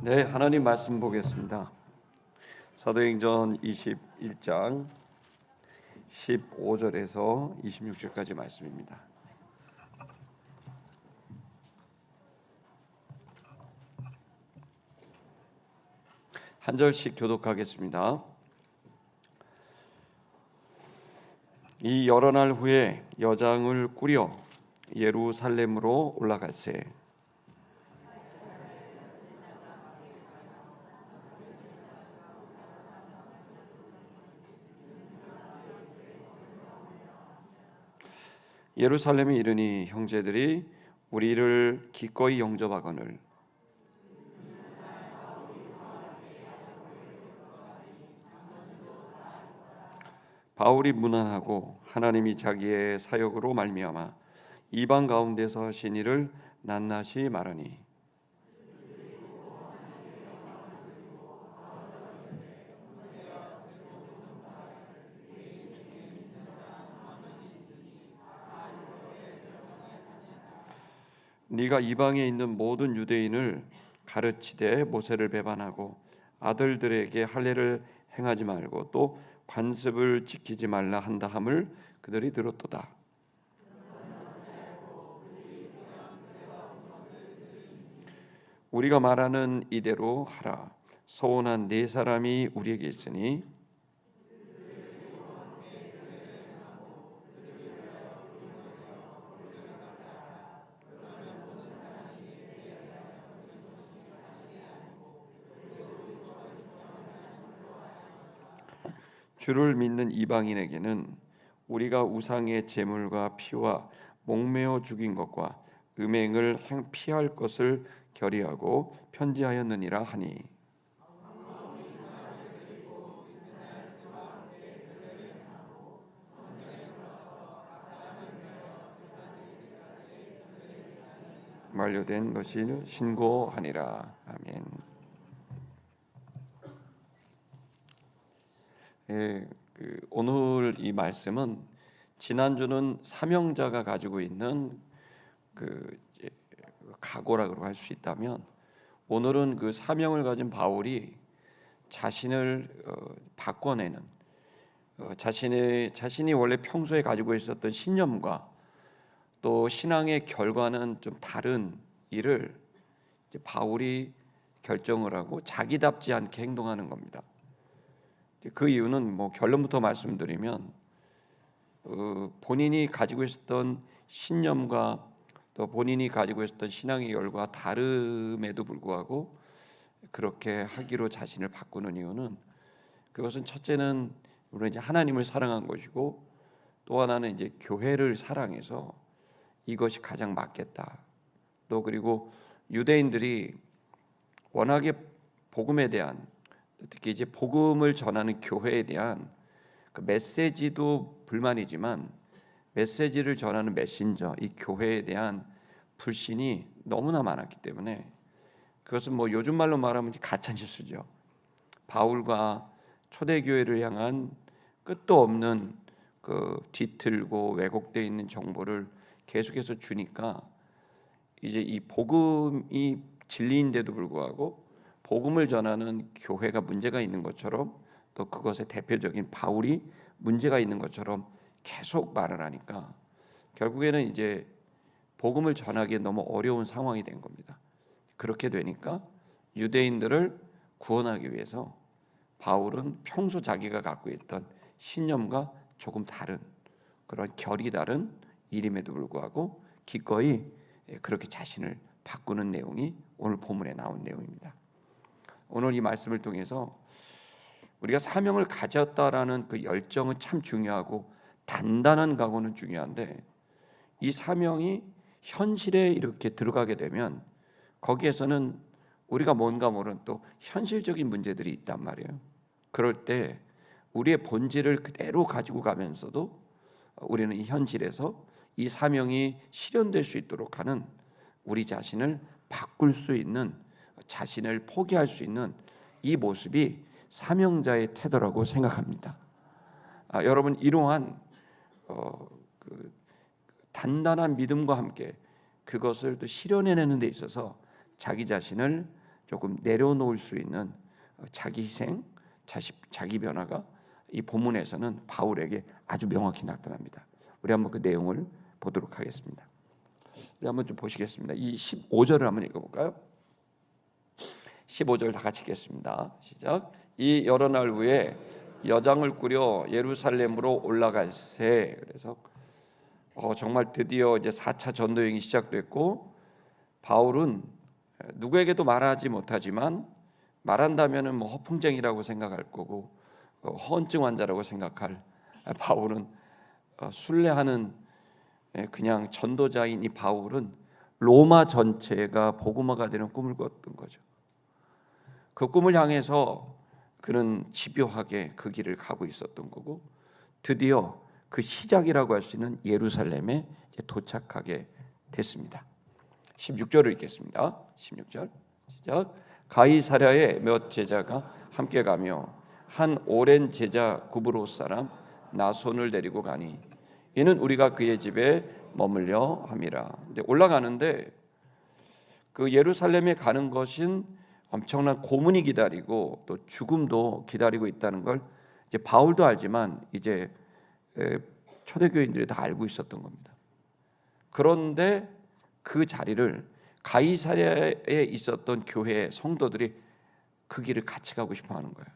네, 하나님 말씀 보겠습니다. 사도행전 21장 15절에서 26절까지 말씀입니다. 한 절씩 교독하겠습니다. 이 여러 날 후에 여장을 꾸려 예루살렘으로 올라갈세. 예루살렘에 이르니 형제들이 우리를 기꺼이 영접하거늘 바울이 문안하고 하나님이 자기의 사역으로 말미암아 이방 가운데서 하신 일을 낱낱이 말하니 네가 이방에 있는 모든 유대인을 가르치되 모세를 배반하고 아들들에게 할례를 행하지 말고 또 관습을 지키지 말라 한다 함을 그들이 들었도다. 우리가 말하는 이대로 하라. 서원한 네 사람이 우리에게 있으니 주를 믿는 이방인에게는 우리가 우상의 제물과 피와 목매어 죽인 것과 음행을 피할 것을 결의하고 편지하였느니라 하니 만료된 것이 신고하니라. 아멘. 오늘 이 말씀은 지난주는 사명자가 가지고 있는 각오라고 할 수 있다면 오늘은 그 사명을 가진 바울이 자신을 바꿔내는 자신이 원래 평소에 가지고 있었던 신념과 또 신앙의 결과는 좀 다른 일을 이제 바울이 결정을 하고 자기답지 않게 행동하는 겁니다. 그 이유는 뭐 결론부터 말씀드리면 본인이 가지고 있었던 신념과 또 본인이 가지고 있었던 신앙의 열과 다름에도 불구하고 그렇게 하기로 자신을 바꾸는 이유는 그것은 첫째는 물론 이제 하나님을 사랑한 것이고 또 하나는 이제 교회를 사랑해서 이것이 가장 맞겠다. 또 그리고 유대인들이 워낙에 복음에 대한 특히 이제 복음을 전하는 교회에 대한 그 메시지도 불만이지만 메시지를 전하는 메신저 이 교회에 대한 불신이 너무나 많았기 때문에 그것은 뭐 요즘 말로 말하면 가짜 뉴스죠. 바울과 초대교회를 향한 끝도 없는 그 뒤틀고 왜곡되어 있는 정보를 계속해서 주니까 이제 이 복음이 진리인데도 불구하고 복음을 전하는 교회가 문제가 있는 것처럼 또 그것의 대표적인 바울이 문제가 있는 것처럼 계속 말을 하니까 결국에는 이제 복음을 전하기에 너무 어려운 상황이 된 겁니다. 그렇게 되니까 유대인들을 구원하기 위해서 바울은 평소 자기가 갖고 있던 신념과 조금 다른 그런 결이 다른 일임에도 불구하고 기꺼이 그렇게 자신을 바꾸는 내용이 오늘 본문에 나온 내용입니다. 오늘 이 말씀을 통해서 우리가 사명을 가졌다라는 그 열정은 참 중요하고 단단한 각오는 중요한데 이 사명이 현실에 이렇게 들어가게 되면 거기에서는 우리가 뭔가 모르는 또 현실적인 문제들이 있단 말이에요. 그럴 때 우리의 본질을 그대로 가지고 가면서도 우리는 이 현실에서 이 사명이 실현될 수 있도록 하는 우리 자신을 바꿀 수 있는 자신을 포기할 수 있는 이 모습이 사명자의 태도라고 생각합니다. 여러분 이러한 단단한 믿음과 함께 그것을 또 실현해내는 데 있어서 자기 자신을 조금 내려놓을 수 있는 자기 희생, 자기 변화가 이 본문에서는 바울에게 아주 명확히 나타납니다. 우리 한번 그 내용을 보도록 하겠습니다. 우리 한번 좀 보시겠습니다. 이 15절을 한번 읽어볼까요? 15절 다 같이 읽겠습니다. 시작. 이 여러 날 후에 여장을 꾸려 예루살렘으로 올라갈새. 그래서 정말 드디어 이제 4차 전도 여행이 시작됐고, 바울은 누구에게도 말하지 못하지만 말한다면은 뭐 허풍쟁이라고 생각할 거고 허언증 환자라고 생각할 바울은 순례하는 그냥 전도자인 이 바울은 로마 전체가 복음화가 되는 꿈을 꿨던 거죠. 그 꿈을 향해서 그는 집요하게 그 길을 가고 있었던 거고, 드디어 그 시작이라고 할 수 있는 예루살렘에 이제 도착하게 됐습니다. 16절을 읽겠습니다. 16절 시작. 가이사랴에 몇 제자가 함께 가며 한 오랜 제자 구브로 사람 나손을 데리고 가니 이는 우리가 그의 집에 머물려 함이라. 근데 올라가는데 그 예루살렘에 가는 것은 엄청난 고문이 기다리고 또 죽음도 기다리고 있다는 걸 이제 바울도 알지만 이제 초대교인들이 다 알고 있었던 겁니다. 그런데 그 자리를 가이사랴에 있었던 교회 성도들이 그 길을 같이 가고 싶어하는 거예요.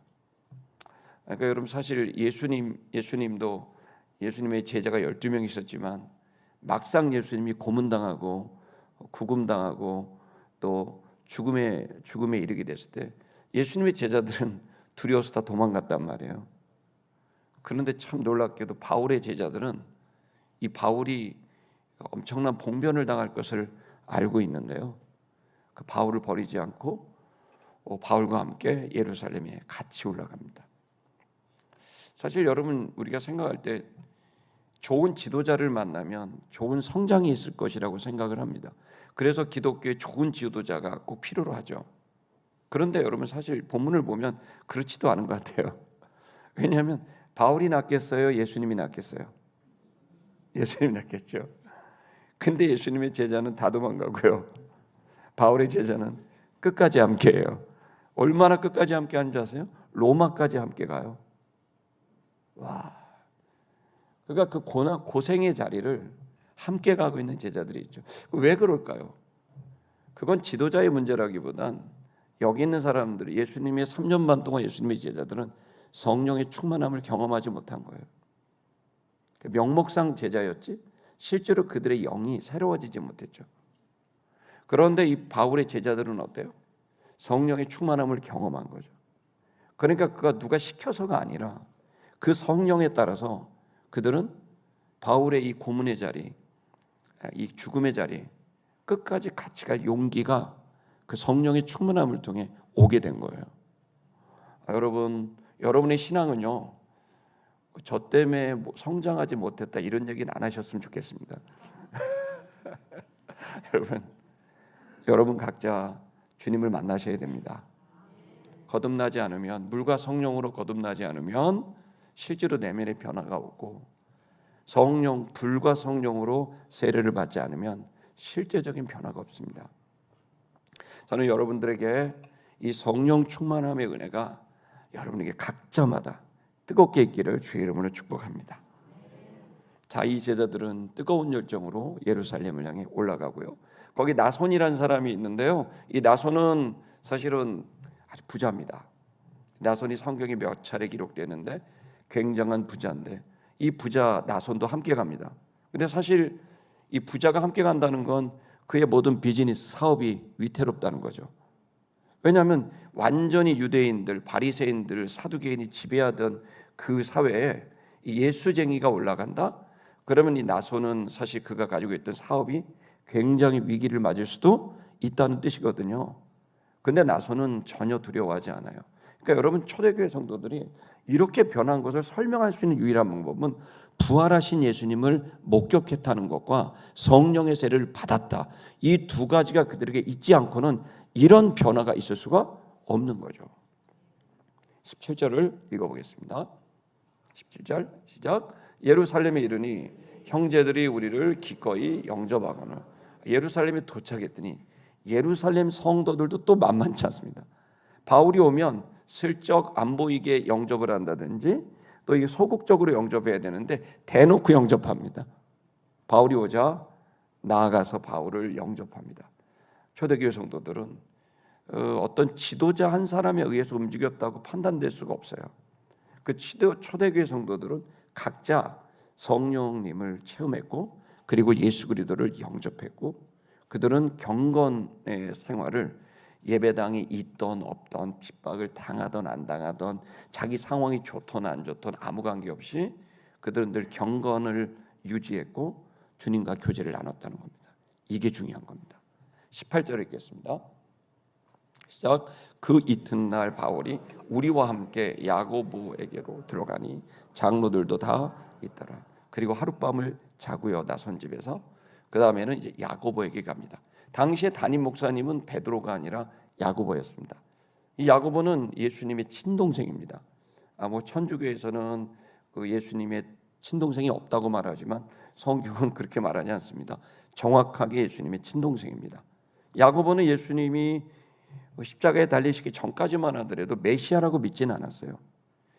그러니까 여러분 사실 예수님도 예수님의 제자가 12명 있었지만 막상 예수님이 고문당하고 구금당하고 또 죽음에 이르게 됐을 때 예수님의 제자들은 두려워서 다 도망갔단 말이에요. 그런데 참 놀랍게도 바울의 제자들은 이 바울이 엄청난 봉변을 당할 것을 알고 있는데요, 그 바울을 버리지 않고 바울과 함께 예루살렘에 같이 올라갑니다. 사실 여러분 우리가 생각할 때 좋은 지도자를 만나면 좋은 성장이 있을 것이라고 생각을 합니다. 그래서 기독교에 좋은 지도자가 꼭 필요로 하죠. 그런데 여러분 사실 본문을 보면 그렇지도 않은 것 같아요. 왜냐하면 바울이 낫겠어요? 예수님이 낫겠어요? 예수님이 낫겠죠. 근데 예수님의 제자는 다 도망가고요, 바울의 제자는 끝까지 함께해요. 얼마나 끝까지 함께 하는 줄 아세요? 로마까지 함께 가요. 와, 그러니까 그 고생의 자리를 함께 가고 있는 제자들이 있죠. 왜 그럴까요? 그건 지도자의 문제라기보단 여기 있는 사람들이 예수님의 3년 반 동안 예수님의 제자들은 성령의 충만함을 경험하지 못한 거예요. 명목상 제자였지 실제로 그들의 영이 새로워지지 못했죠. 그런데 이 바울의 제자들은 어때요? 성령의 충만함을 경험한 거죠. 그러니까 그가 누가 시켜서가 아니라 그 성령에 따라서 그들은 바울의 이 고문의 자리, 이 죽음의 자리 끝까지 같이 갈 용기가 그 성령의 충만함을 통해 오게 된 거예요. 여러분의 신앙은요, 저 때문에 성장하지 못했다 이런 얘기는 안 하셨으면 좋겠습니다. 여러분 각자 주님을 만나셔야 됩니다. 거듭나지 않으면, 물과 성령으로 거듭나지 않으면 실제로 내면의 변화가 오고, 불과 성령으로 세례를 받지 않으면 실제적인 변화가 없습니다. 저는 여러분들에게 이 성령 충만함의 은혜가 여러분에게 각자마다 뜨겁게 있기를 주의 이름으로 축복합니다. 자, 이 제자들은 뜨거운 열정으로 예루살렘을 향해 올라가고요, 거기 나손이라는 사람이 있는데요, 이 나손은 사실은 아주 부자입니다. 나손이 성경에 몇 차례 기록되는데 굉장한 부자인데 이 부자 나손도 함께 갑니다. 근데 사실 이 부자가 함께 간다는 건 그의 모든 비즈니스 사업이 위태롭다는 거죠. 왜냐하면 완전히 유대인들, 바리새인들, 사두개인이 지배하던 그 사회에 예수쟁이가 올라간다? 그러면 이 나손은 사실 그가 가지고 있던 사업이 굉장히 위기를 맞을 수도 있다는 뜻이거든요. 근데 나손은 전혀 두려워하지 않아요. 그러니까 여러분 초대교회 성도들이 이렇게 변한 것을 설명할 수 있는 유일한 방법은 부활하신 예수님을 목격했다는 것과 성령의 세례를 받았다, 이 두 가지가 그들에게 있지 않고는 이런 변화가 있을 수가 없는 거죠. 17절을 읽어보겠습니다. 17절 시작. 예루살렘에 이르니 형제들이 우리를 기꺼이 영접하거늘. 예루살렘에 도착했더니 예루살렘 성도들도 또 만만치 않습니다. 바울이 오면 슬쩍 안 보이게 영접을 한다든지 또 이게 소극적으로 영접해야 되는데 대놓고 영접합니다. 바울이 오자 나아가서 바울을 영접합니다. 초대교회 성도들은 어떤 지도자 한 사람에 의해서 움직였다고 판단될 수가 없어요. 그 초대교회 성도들은 각자 성령님을 체험했고 그리고 예수 그리스도를 영접했고 그들은 경건의 생활을 예배당이 있던 없던 핍박을 당하던 안 당하던 자기 상황이 좋든 안 좋든 아무 관계없이 그들은 늘 경건을 유지했고 주님과 교제를 나눴다는 겁니다. 이게 중요한 겁니다. 18절에 읽겠습니다. 시작. 그 이튿날 바울이 우리와 함께 야고보에게로 들어가니 장로들도 다 있더라. 그리고 하룻밤을 자고요 나선 집에서 그 다음에는 이제 야고보에게 갑니다. 당시에 담임 목사님은 베드로가 아니라 야고보였습니다. 이 야고보는 예수님의 친동생입니다. 뭐 천주교에서는 그 예수님의 친동생이 없다고 말하지만 성경은 그렇게 말하지 않습니다. 정확하게 예수님의 친동생입니다. 야고보는 예수님이 십자가에 달리시기 전까지만 하더라도 메시아라고 믿지는 않았어요.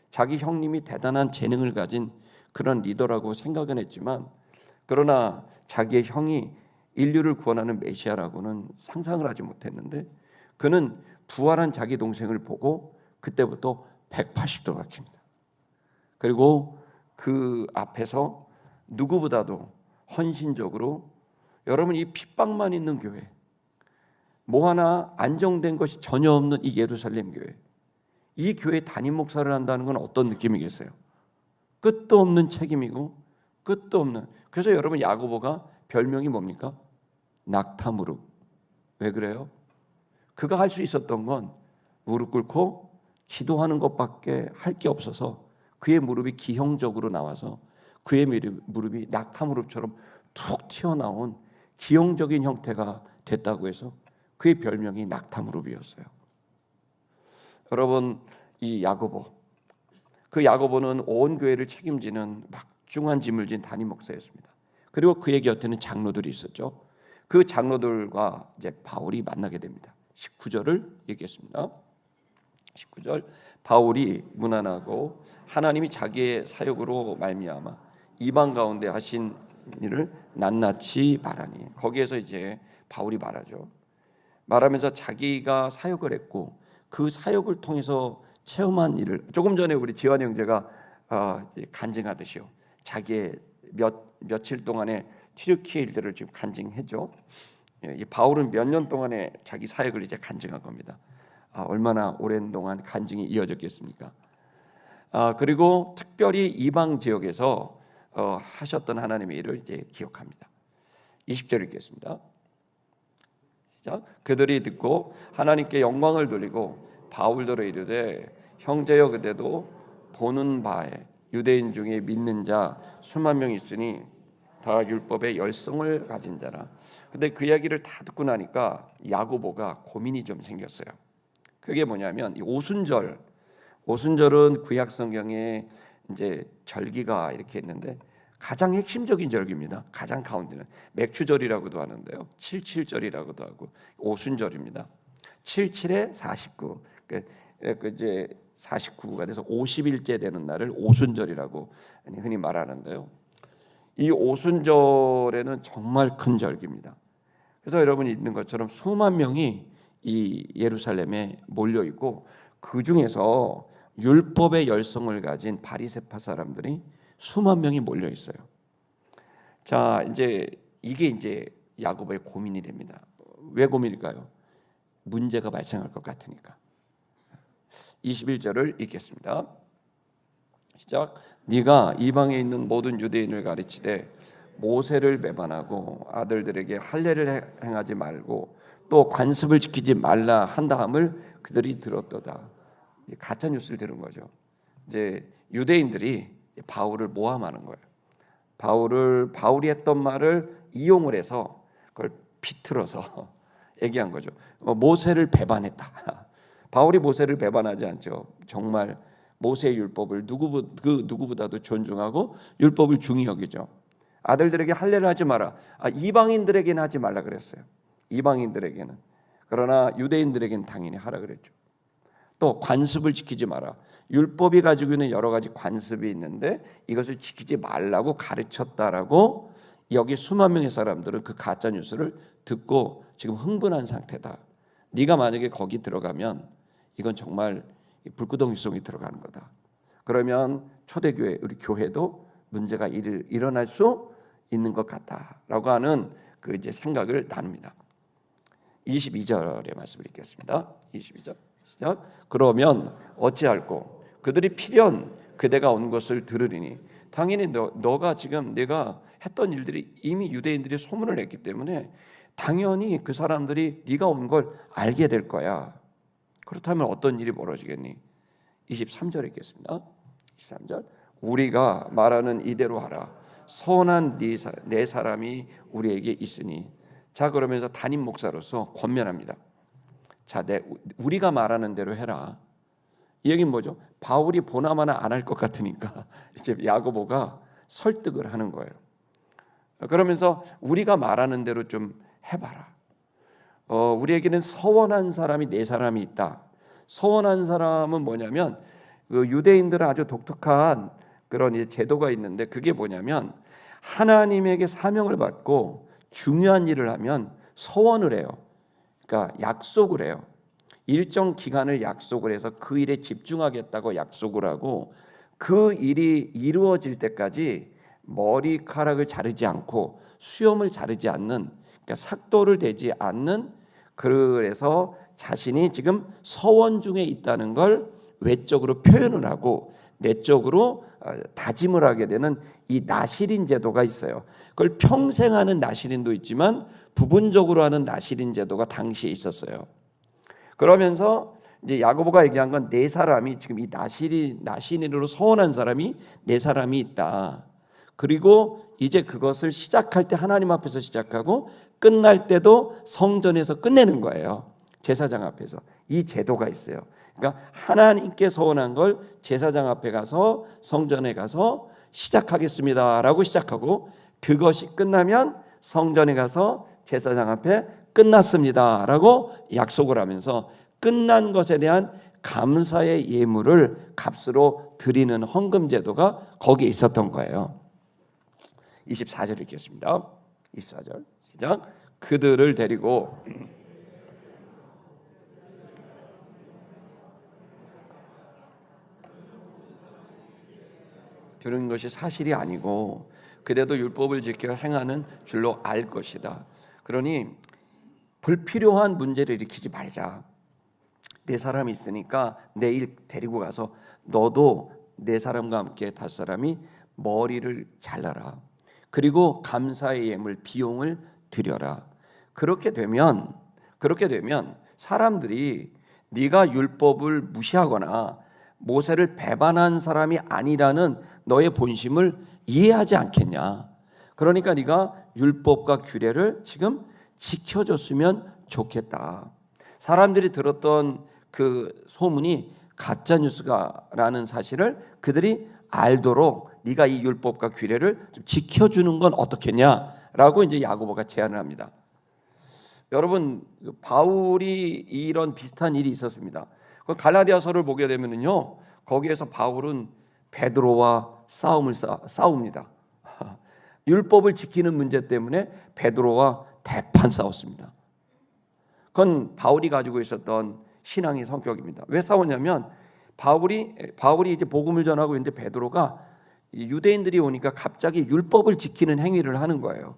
자기 형님이 대단한 재능을 가진 그런 리더라고 생각은 했지만 그러나 자기의 형이 인류를 구원하는 메시아라고는 상상을 하지 못했는데 그는 부활한 자기 동생을 보고 그때부터 180도 바뀝니다. 그리고 그 앞에서 누구보다도 헌신적으로 여러분 이 핍박만 있는 교회 뭐 하나 안정된 것이 전혀 없는 이 예루살렘 교회 이 교회 담임 목사를 한다는 건 어떤 느낌이겠어요? 끝도 없는 책임이고 끝도 없는 그래서 여러분 야고보가 별명이 뭡니까? 낙타무릎. 왜 그래요? 그가 할 수 있었던 건 무릎 꿇고 기도하는 것밖에 할 게 없어서 그의 무릎이 기형적으로 나와서 그의 무릎이 낙타무릎처럼 툭 튀어나온 기형적인 형태가 됐다고 해서 그의 별명이 낙타무릎이었어요. 여러분 이 야고보 그 야고보는 온 교회를 책임지는 막중한 짐을 진 담임 목사였습니다. 그리고 그의 곁에는 장로들이 있었죠. 그 장로들과 이제 바울이 만나게 됩니다. 19절을 읽겠습니다. 19절 바울이 문안하고 하나님이 자기의 사역으로 말미암아 이방 가운데 하신 일을 낱낱이 말하니 거기에서 이제 바울이 말하죠. 말하면서 자기가 사역을 했고 그 사역을 통해서 체험한 일을 조금 전에 우리 지환 형제가 간증하듯이요. 자기의 며칠 동안의 튀르키예 일들을 지금 간증했죠. 이 바울은 몇 년 동안의 자기 사역을 이제 간증한 겁니다. 얼마나 오랜 동안 간증이 이어졌겠습니까? 그리고 특별히 이방 지역에서 하셨던 하나님의 일을 이제 기억합니다. 20절 읽겠습니다. 시작. 그들이 듣고 하나님께 영광을 돌리고 바울더러 이르되 형제여 그대도 보는 바에 유대인 중에 믿는 자 수만 명 있으니 다 율법의 열성을 가진 자라. 근데 그 이야기를 다 듣고 나니까 야고보가 고민이 좀 생겼어요. 그게 뭐냐면 이 오순절은 구약 성경에 이제 절기가 이렇게 있는데 가장 핵심적인 절기입니다. 가장 가운데는 맥추절이라고도 하는데요. 77절이라고도 하고 오순절입니다. 77에 49. 그 이제 49가 돼서 50일째 되는 날을 오순절이라고 흔히 말하는데요. 이 오순절에는 정말 큰 절기입니다. 그래서 여러분이 있는 것처럼 수만 명이 이 예루살렘에 몰려 있고 그 중에서 율법의 열성을 가진 바리새파 사람들이 수만 명이 몰려 있어요. 자, 이제 이게 이제 야고보의 고민이 됩니다. 왜 고민일까요? 문제가 발생할 것 같으니까. 21절을 읽겠습니다. 시작. 네가 이방에 있는 모든 유대인을 가르치되 모세를 배반하고 아들들에게 할례를 행하지 말고 또 관습을 지키지 말라 한다함을 그들이 들었도다. 가짜 뉴스를 들은 거죠. 이제 유대인들이 바울을 모함하는 거예요. 바울이 했던 말을 이용을 해서 그걸 비틀어서 얘기한 거죠. 모세를 배반했다. 바울이 모세를 배반하지 않죠. 정말 모세의 율법을 누구보다도 존중하고 율법을 중히 여기죠. 아들들에게 할례를 하지 마라. 이방인들에게는 하지 말라 그랬어요. 이방인들에게는. 그러나 유대인들에게는 당연히 하라 그랬죠. 또 관습을 지키지 마라. 율법이 가지고 있는 여러 가지 관습이 있는데 이것을 지키지 말라고 가르쳤다라고 여기 수만 명의 사람들은 그 가짜 뉴스를 듣고 지금 흥분한 상태다. 네가 만약에 거기 들어가면 이건 정말 불구덩이성이 들어가는 거다. 그러면 초대교회, 우리 교회도 문제가 일어날 수 있는 것 같다라고 하는 그 이제 생각을 나눕니다. 22절의 말씀을 읽겠습니다. 22절 시작. 그러면 어찌할꼬 그들이 필연 그대가 온 것을 들으리니 당연히 너가 지금 내가 했던 일들이 이미 유대인들이 소문을 냈기 때문에 당연히 그 사람들이 네가 온 걸 알게 될 거야. 그렇다면 어떤 일이 벌어지겠니? 23절 읽겠습니다. 23절 우리가 말하는 이대로 하라. 선한 네 사람이 우리에게 있으니. 자, 그러면서 담임 목사로서 권면합니다. 자, 우리가 말하는 대로 해라. 이 얘기는 뭐죠? 바울이 보나마나 안 할 것 같으니까 이제 야고보가 설득을 하는 거예요. 그러면서 우리가 말하는 대로 좀 해봐라. 우리에게는 서원한 사람이 네 사람이 있다. 서원한 사람은 뭐냐면 그 유대인들은 아주 독특한 그런 이제 제도가 있는데 그게 뭐냐면 하나님에게 사명을 받고 중요한 일을 하면 서원을 해요. 그러니까 약속을 해요. 일정 기간을 약속을 해서 그 일에 집중하겠다고 약속을 하고 그 일이 이루어질 때까지 머리카락을 자르지 않고 수염을 자르지 않는, 그러니까 삭도를 대지 않는, 그래서 자신이 지금 서원 중에 있다는 걸 외적으로 표현을 하고 내적으로 다짐을 하게 되는 이 나실인 제도가 있어요. 그걸 평생 하는 나실인도 있지만 부분적으로 하는 나실인 제도가 당시에 있었어요. 그러면서 이제 야고보가 얘기한 건 네 사람이 지금 이 나실인으로 서원한 사람이 네 사람이 있다. 그리고 이제 그것을 시작할 때 하나님 앞에서 시작하고 끝날 때도 성전에서 끝내는 거예요. 제사장 앞에서. 이 제도가 있어요. 그러니까 하나님께 서원한 걸 제사장 앞에 가서 성전에 가서 시작하겠습니다라고 시작하고 그것이 끝나면 성전에 가서 제사장 앞에 끝났습니다라고 약속을 하면서 끝난 것에 대한 감사의 예물을 값으로 드리는 헌금 제도가 거기에 있었던 거예요. 24절 읽겠습니다. 24절 시작. 그들을 데리고 주는 것이 사실이 아니고 그래도 율법을 지켜 행하는 줄로 알 것이다. 그러니 불필요한 문제를 일으키지 말자. 네 사람이 있으니까 내일 데리고 가서 너도 네 사람과 함께 다섯 사람이 머리를 잘라라. 그리고 감사의 예물 비용을 드려라. 그렇게 되면 사람들이 네가 율법을 무시하거나 모세를 배반한 사람이 아니라는 너의 본심을 이해하지 않겠냐. 그러니까 네가 율법과 규례를 지금 지켜줬으면 좋겠다. 사람들이 들었던 그 소문이 가짜 뉴스가라는 사실을 그들이 알도록 네가 이 율법과 규례를 좀 지켜주는 건 어떻겠냐라고 이제 야고보가 제안을 합니다. 여러분, 바울이 이런 비슷한 일이 있었습니다. 갈라디아서를 보게 되면은요, 거기에서 바울은 베드로와 싸웁니다. 율법을 지키는 문제 때문에 베드로와 대판 싸웠습니다. 그건 바울이 가지고 있었던 신앙의 성격입니다. 왜 싸웠냐면 바울이 이제 복음을 전하고 있는데 베드로가 유대인들이 오니까 갑자기 율법을 지키는 행위를 하는 거예요.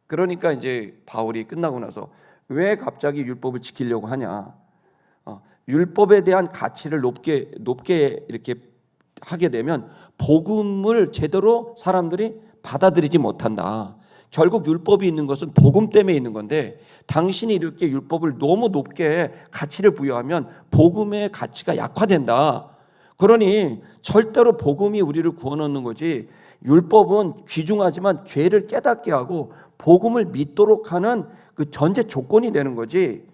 그러니까 이제 바울이 끝나고 나서 왜 갑자기 율법을 지키려고 하냐? 율법에 대한 가치를 높게 이렇게 하게 되면 복음을 제대로 사람들이 받아들이지 못한다. 결국 율법이 있는 것은 복음 때문에 있는 건데 당신이 이렇게 율법을 너무 높게 가치를 부여하면 복음의 가치가 약화된다. 그러니 절대로 복음이 우리를 구원하는 거지 율법은 귀중하지만 죄를 깨닫게 하고 복음을 믿도록 하는 그 전제 조건이 되는 거지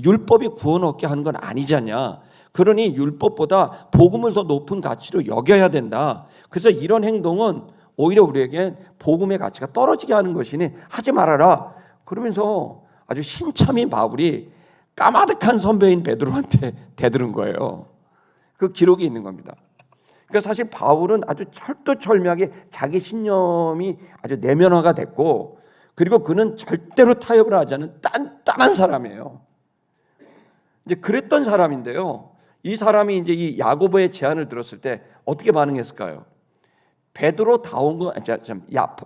율법이 구원 얻게 하는 건 아니지 않냐. 그러니 율법보다 복음을 더 높은 가치로 여겨야 된다. 그래서 이런 행동은 오히려 우리에게 복음의 가치가 떨어지게 하는 것이니 하지 말아라. 그러면서 아주 신참인 바울이 까마득한 선배인 베드로한테 대들은 거예요. 그 기록이 있는 겁니다. 그러니까 사실 바울은 아주 철두철미하게 자기 신념이 아주 내면화가 됐고, 그리고 그는 절대로 타협을 하지 않는 단단한 사람이에요. 이제 그랬던 사람인데요. 이 사람이 이제 이 야고보의 제안을 들었을 때 어떻게 반응했을까요? 베드로다운 거,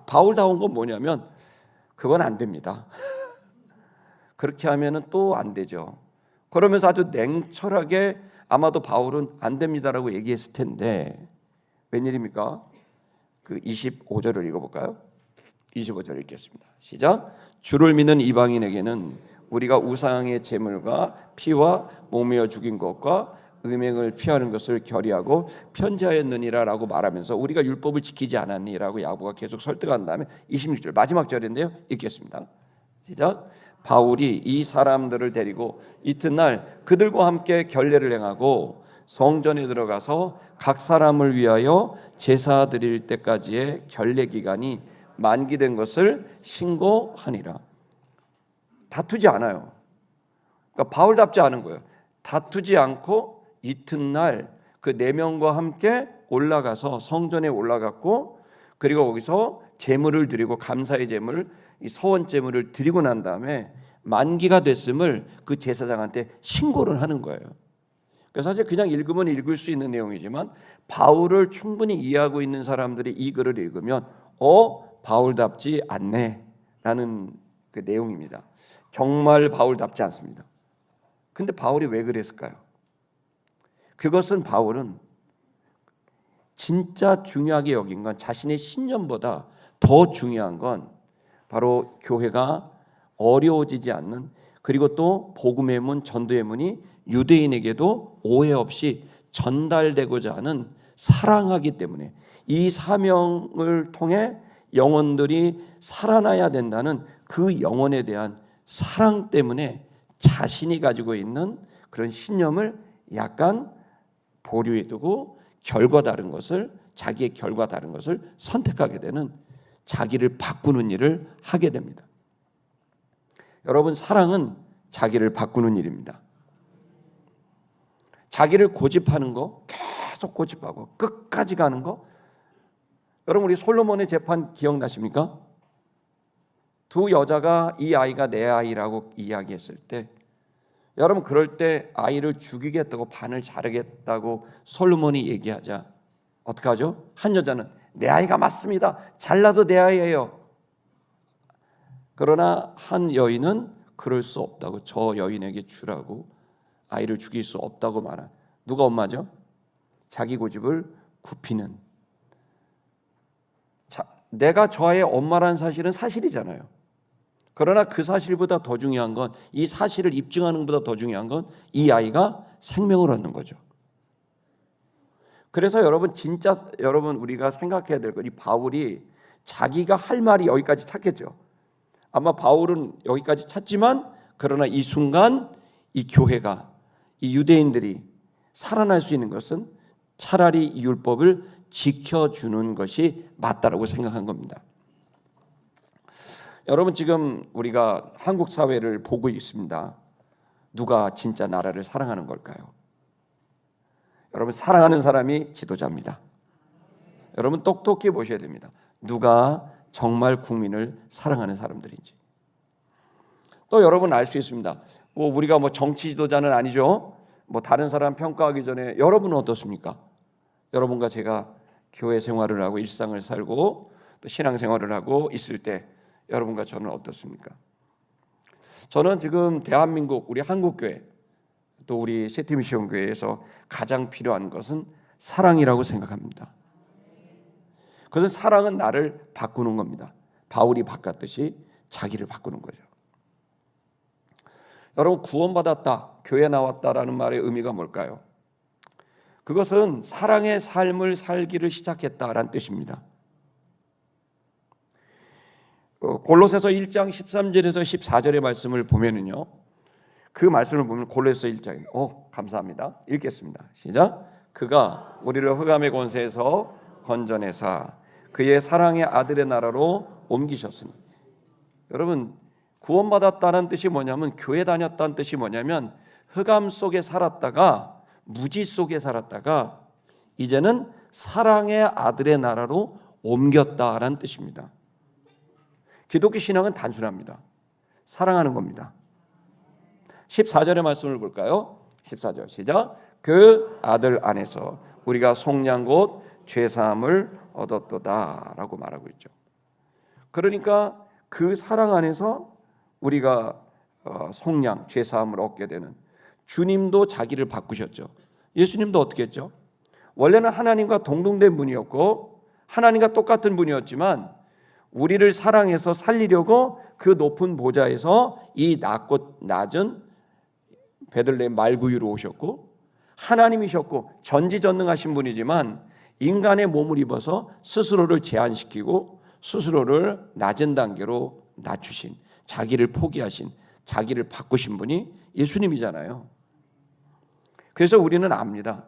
바울다운 건 뭐냐면 그건 안 됩니다. 그렇게 하면은 또 안 되죠. 그러면서 아주 냉철하게 아마도 바울은 안 됩니다라고 얘기했을 텐데 웬일입니까? 그 25절을 읽어볼까요? 25절 읽겠습니다. 시작. 주를 믿는 이방인에게는 우리가 우상의 제물과 피와 목매어 죽인 것과 음행을 피하는 것을 결의하고 편지하였느니라라고 말하면서 우리가 율법을 지키지 않았니라고 야고보가 계속 설득한 다음에 26절 마지막 절인데요. 읽겠습니다. 시작. 바울이 이 사람들을 데리고 이튿날 그들과 함께 결례를 행하고 성전에 들어가서 각 사람을 위하여 제사 드릴 때까지의 결례 기간이 만기된 것을 신고하니라. 다투지 않아요. 그러니까 바울답지 않은 거예요. 다투지 않고 이튿날 그 4명과 함께 올라가서 성전에 올라갔고, 그리고 거기서 제물을 드리고 감사의 제물을, 이 서원 제물을 드리고 난 다음에 만기가 됐음을 그 제사장한테 신고를 하는 거예요. 그래서 사실 그냥 읽으면 읽을 수 있는 내용이지만 바울을 충분히 이해하고 있는 사람들이 이 글을 읽으면 바울답지 않네라는 그 내용입니다. 정말 바울답지 않습니다. 근데 바울이 왜 그랬을까요? 그것은 바울은 진짜 중요하게 여긴 건 자신의 신념보다 더 중요한 건 바로 교회가 어려워지지 않는, 그리고 또 복음의 문, 전도의 문이 유대인에게도 오해 없이 전달되고자 하는 사랑하기 때문에, 이 사명을 통해 영혼들이 살아나야 된다는 그 영혼에 대한 사랑 때문에 자신이 가지고 있는 그런 신념을 약간 보류해 두고 자기의 결과 다른 것을 선택하게 되는, 자기를 바꾸는 일을 하게 됩니다. 여러분, 사랑은 자기를 바꾸는 일입니다. 자기를 고집하는 거, 계속 고집하고 끝까지 가는 거. 여러분, 우리 솔로몬의 재판 기억나십니까? 두 여자가 이 아이가 내 아이라고 이야기했을 때, 여러분, 그럴 때 아이를 죽이겠다고 반을 자르겠다고 솔로몬이 얘기하자 어떻게 하죠? 한 여자는 내 아이가 맞습니다. 잘라도 내 아이예요. 그러나 한 여인은 그럴 수 없다고, 저 여인에게 주라고, 아이를 죽일 수 없다고 말한, 누가 엄마죠? 자기 고집을 굽히는. 내가 저 아이의 엄마라는 사실은 사실이잖아요. 그러나 그 사실보다 더 중요한 건, 이 사실을 입증하는 것보다 더 중요한 건 이 아이가 생명을 얻는 거죠. 그래서 여러분 우리가 생각해야 될 건, 이 바울이 자기가 할 말이 여기까지 찼겠죠. 아마 바울은 여기까지 찼지만, 그러나 이 순간 이 교회가, 이 유대인들이 살아날 수 있는 것은 차라리 이 율법을 지켜주는 것이 맞다라고 생각한 겁니다. 여러분, 지금 우리가 한국 사회를 보고 있습니다. 누가 진짜 나라를 사랑하는 걸까요? 여러분, 사랑하는 사람이 지도자입니다. 여러분, 똑똑히 보셔야 됩니다. 누가 정말 국민을 사랑하는 사람들인지. 또 여러분 알 수 있습니다. 우리가 정치 지도자는 아니죠. 다른 사람 평가하기 전에 여러분은 어떻습니까? 여러분과 제가 교회 생활을 하고 일상을 살고 또 신앙 생활을 하고 있을 때 여러분과 저는 어떻습니까? 저는 지금 대한민국, 우리 한국교회, 또 우리 세팀시온교회에서 가장 필요한 것은 사랑이라고 생각합니다. 그것은, 사랑은 나를 바꾸는 겁니다. 바울이 바꿨듯이 자기를 바꾸는 거죠. 여러분, 구원받았다, 교회 나왔다라는 말의 의미가 뭘까요? 그것은 사랑의 삶을 살기를 시작했다라는 뜻입니다. 골로새서 1장 13절에서 14절의 말씀을 보면은요, 그 말씀을 보면 골로새 1장에 감사합니다. 읽겠습니다. 시작. 그가 우리를 흑암의 권세에서 건져내사 그의 사랑의 아들의 나라로 옮기셨으니. 여러분, 구원받았다는 뜻이 뭐냐면, 교회 다녔다는 뜻이 뭐냐면 흑암 속에 살았다가, 무지 속에 살았다가 이제는 사랑의 아들의 나라로 옮겼다라는 뜻입니다. 기독교 신앙은 단순합니다. 사랑하는 겁니다. 14절의 말씀을 볼까요? 14절 시작. 그 아들 안에서 우리가 속량 곧 죄사함을 얻었도다 라고 말하고 있죠. 그러니까 그 사랑 안에서 우리가 속량, 죄사함을 얻게 되는, 주님도 자기를 바꾸셨죠. 예수님도 어떻게 했죠? 원래는 하나님과 동등된 분이었고 하나님과 똑같은 분이었지만 우리를 사랑해서 살리려고 그 높은 보좌에서 이 낮고 낮은 베들레헴 말구유로 오셨고, 하나님이셨고 전지전능하신 분이지만 인간의 몸을 입어서 스스로를 제한시키고 스스로를 낮은 단계로 낮추신, 자기를 포기하신, 자기를 바꾸신 분이 예수님이잖아요. 그래서 우리는 압니다.